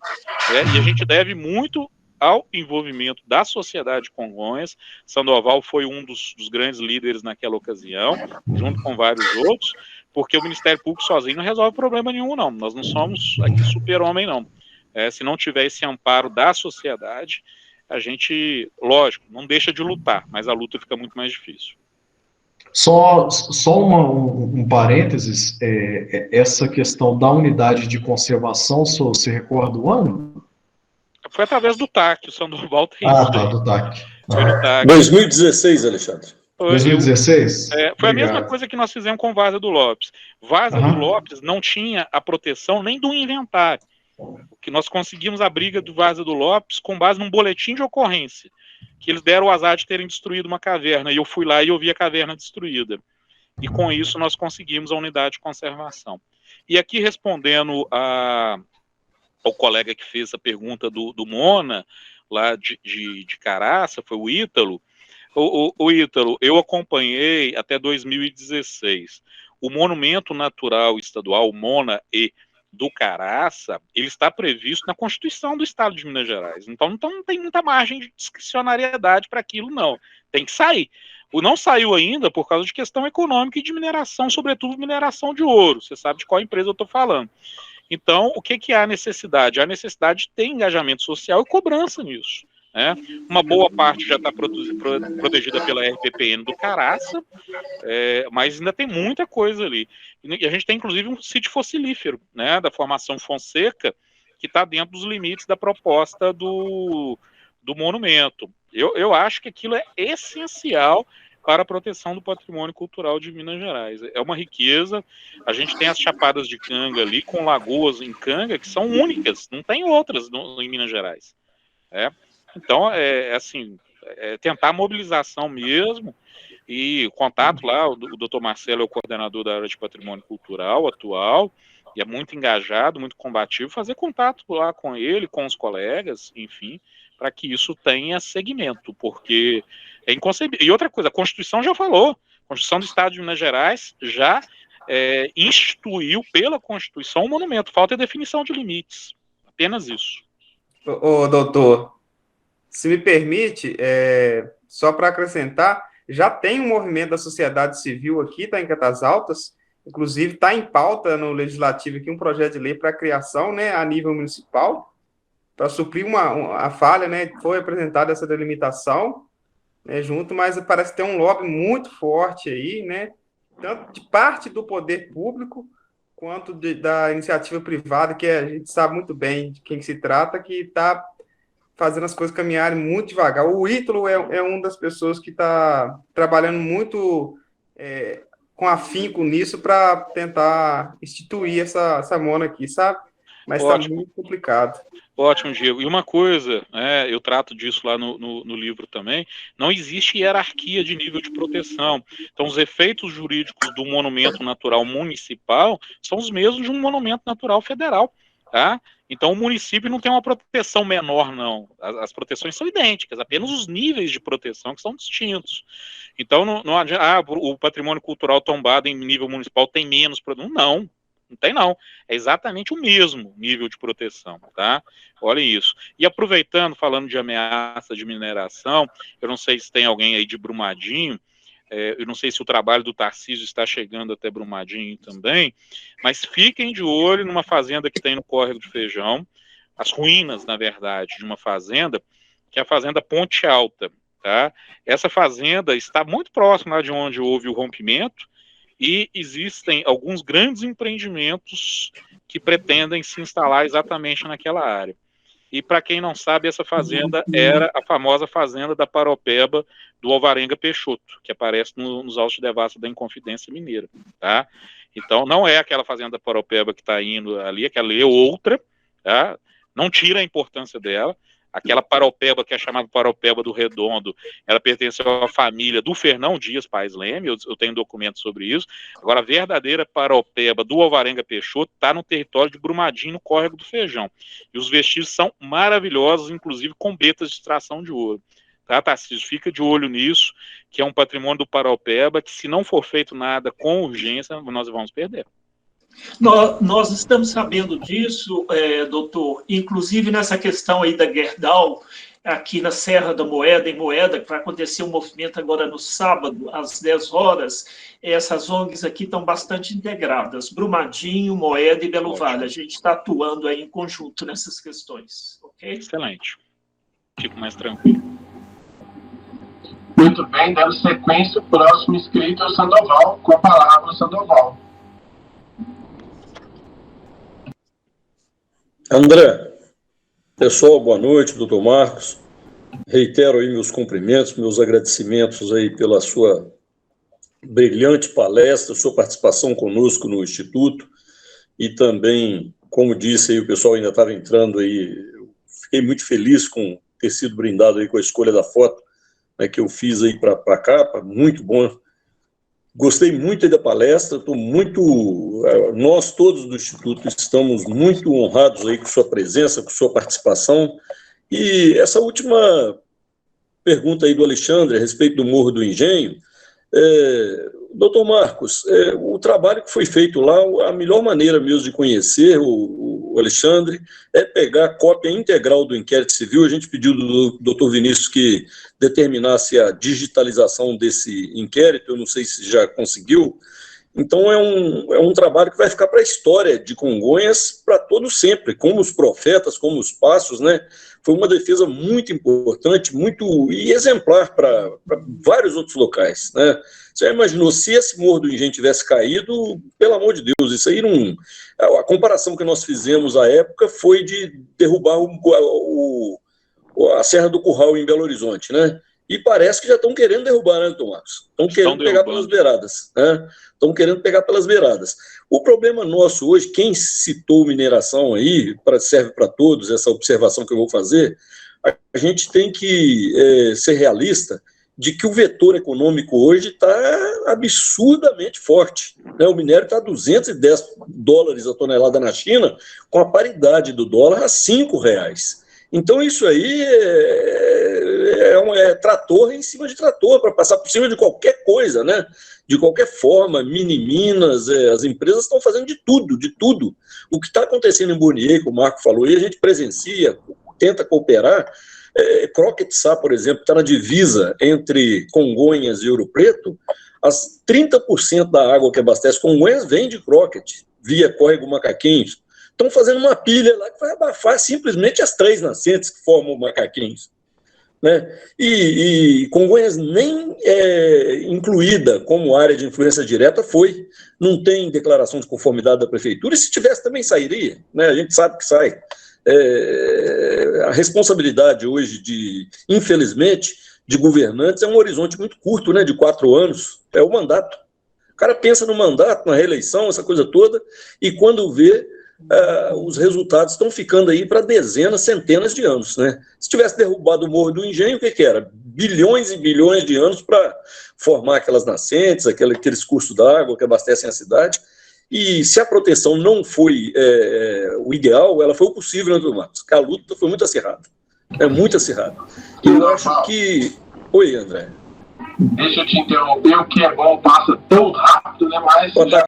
E a gente deve muito ao envolvimento da sociedade de Congonhas. Sandoval foi um dos grandes líderes naquela ocasião, junto com vários outros, porque o Ministério Público sozinho não resolve problema nenhum, não. Nós não somos aqui super-homem, não. Se não tiver esse amparo da sociedade, a gente, lógico, não deixa de lutar, mas a luta fica muito mais difícil. Só um parênteses, essa questão da unidade de conservação, você recorda o ano? Foi através do TAC, o Sandoval tem isso. Tá, do TAC. Foi no TAC. 2016, Alexandre. 2016? Foi a mesma coisa que nós fizemos com Várzea do Lopes. Várzea do Lopes não tinha a proteção nem do inventário. Que nós conseguimos a briga do Várzea do Lopes com base num boletim de ocorrência, que eles deram o azar de terem destruído uma caverna, e eu fui lá e eu vi a caverna destruída. E com isso nós conseguimos a unidade de conservação. E aqui respondendo ao colega que fez a pergunta do Mona, lá de Caraça, foi o Ítalo. O Ítalo, eu acompanhei até 2016. O Monumento Natural Estadual, o MONA-E, do Caraça, ele está previsto na Constituição do Estado de Minas Gerais. Então não tem muita margem de discricionariedade para aquilo, não. Tem que sair. Não saiu ainda por causa de questão econômica e de mineração, sobretudo mineração de ouro. Você sabe de qual empresa eu estou falando. Então, o que há necessidade? Há necessidade de ter engajamento social e cobrança nisso. Né? Uma boa parte já está protegida pela RPPN do Caraça, mas ainda tem muita coisa ali. E a gente tem, inclusive, um sítio fossilífero, né, da formação Fonseca, que está dentro dos limites da proposta do monumento. Eu acho que aquilo é essencial para a proteção do patrimônio cultural de Minas Gerais. É uma riqueza. A gente tem as chapadas de canga ali, com lagoas em canga, que são únicas, não tem outras em Minas Gerais. Então, tentar a mobilização mesmo, e o contato lá, o doutor Marcelo é o coordenador da área de patrimônio cultural atual, e é muito engajado, muito combativo, fazer contato lá com ele, com os colegas, enfim, para que isso tenha segmento, porque é inconcebível. E outra coisa, a Constituição já falou, a Constituição do Estado de Minas Gerais já instituiu pela Constituição um monumento, falta a definição de limites, apenas isso. Ô, doutor, se me permite, só para acrescentar, já tem um movimento da sociedade civil aqui, tá, em Catas Altas, Inclusive, está em pauta no Legislativo aqui um projeto de lei para a criação, né, a nível municipal, para suprir a falha, né, foi apresentada essa delimitação, né, junto, mas parece ter um lobby muito forte aí, né, tanto de parte do poder público, quanto da iniciativa privada, que a gente sabe muito bem de quem se trata, que está fazendo as coisas caminharem muito devagar. O Ítalo é uma das pessoas que está trabalhando muito com afinco nisso para tentar instituir essa mona aqui, sabe? Mas está muito complicado. Ótimo, Diego. E uma coisa, eu trato disso lá no livro também, não existe hierarquia de nível de proteção. Então, os efeitos jurídicos do monumento natural municipal são os mesmos de um monumento natural federal, tá? Então, o município não tem uma proteção menor, não. As proteções são idênticas, apenas os níveis de proteção que são distintos. Então, não adianta, o patrimônio cultural tombado em nível municipal tem menos proteção. Não tem não, é exatamente o mesmo nível de proteção, tá? Olha isso. E aproveitando, falando de ameaça de mineração, eu não sei se tem alguém aí de Brumadinho, eu não sei se o trabalho do Tarcísio está chegando até Brumadinho também, mas fiquem de olho numa fazenda que tem no Córrego do Feijão, as ruínas, na verdade, de uma fazenda, que é a Fazenda Ponte Alta, tá? Essa fazenda está muito próxima lá de onde houve o rompimento, e existem alguns grandes empreendimentos que pretendem se instalar exatamente naquela área. E para quem não sabe, essa fazenda era a famosa fazenda da Paropeba do Alvarenga Peixoto, que aparece nos autos de devassa da Inconfidência Mineira, tá? Então não é aquela fazenda Paropeba que está indo ali, aquela é outra, tá? Não tira a importância dela. Aquela Paropeba, que é chamada Paropeba do Redondo, ela pertenceu à família do Fernão Dias Paes Leme, eu tenho documentos sobre isso. Agora, a verdadeira Paropeba do Alvarenga Peixoto está no território de Brumadinho, no Córrego do Feijão. E os vestígios são maravilhosos, inclusive com betas de extração de ouro. Tá, Tarcísio? Fica de olho nisso, que é um patrimônio do Paropeba, que se não for feito nada com urgência, nós vamos perder. Nós estamos sabendo disso, doutor, inclusive nessa questão aí da Gerdau, aqui na Serra da Moeda, em Moeda, que vai acontecer um movimento agora no sábado, às 10 horas, essas ONGs aqui estão bastante integradas, Brumadinho, Moeda e Belo Vale, a gente está atuando aí em conjunto nessas questões, ok? Excelente, fico mais tranquilo. Muito bem, dando sequência, o próximo inscrito é o Sandoval, com a palavra Sandoval. André, pessoal, boa noite, doutor Marcos. Reitero aí meus cumprimentos, meus agradecimentos aí pela sua brilhante palestra, sua participação conosco no Instituto e também, como disse aí, o pessoal ainda estava entrando aí, eu fiquei muito feliz com ter sido brindado aí com a escolha da foto, né, que eu fiz aí para a capa, muito bom. Gostei muito da palestra, nós todos do Instituto estamos muito honrados aí com sua presença, com sua participação. E essa última pergunta aí do Alexandre a respeito do Morro do Engenho, doutor Marcos, o trabalho que foi feito lá, a melhor maneira mesmo de conhecer o Alexandre é pegar a cópia integral do inquérito civil. A gente pediu do doutor Vinícius que determinasse a digitalização desse inquérito, eu não sei se já conseguiu. Então é um trabalho que vai ficar para a história de Congonhas para todo sempre, como os profetas, como os passos, né? Foi uma defesa muito importante, e exemplar para vários outros locais, né? Você já imaginou, se esse Morro do Engenho tivesse caído, pelo amor de Deus, isso aí não... A comparação que nós fizemos à época foi de derrubar a Serra do Curral em Belo Horizonte, né? E parece que já estão querendo derrubar, né, doutor Marcos? Estão querendo pegar pelas beiradas, né? Estão querendo pegar pelas beiradas. O problema nosso hoje, quem citou mineração aí, serve para todos, essa observação que eu vou fazer, a gente tem que ser realista de que o vetor econômico hoje está absurdamente forte, né? O minério está a $210 a tonelada na China, com a paridade do dólar a R$5. Então isso aí é trator em cima de trator, para passar por cima de qualquer coisa, né? De qualquer forma, Minas, as empresas estão fazendo de tudo. O que está acontecendo em Bounier, como o Marco falou, e a gente presencia, tenta cooperar, Croquet-Sá, por exemplo, está na divisa entre Congonhas e Ouro Preto, as 30% da água que abastece Congonhas vem de Croquet, via Córrego Macaquinhos. Estão fazendo uma pilha lá que vai abafar simplesmente as 3 nascentes que formam o Macaquinhos. Né? E Congonhas nem incluída como área de influência direta foi, não tem declaração de conformidade da prefeitura, e se tivesse também sairia, né? A gente sabe que sai. A responsabilidade hoje, infelizmente, de governantes é um horizonte muito curto, né? De 4 anos, é o mandato. O cara pensa no mandato, na reeleição, essa coisa toda, e quando vê, os resultados estão ficando aí para dezenas, centenas de anos, né? Se tivesse derrubado o Morro do Engenho, o que era? Bilhões e bilhões de anos para formar aquelas nascentes, aqueles cursos d'água que abastecem a cidade. E se a proteção não foi o ideal, ela foi o possível, né, Dr. Marcos? A luta foi muito acirrada. Muito acirrada. E eu acho que... Oi, André. Deixa eu te interromper, o que é bom passa tão rápido, né? Mas já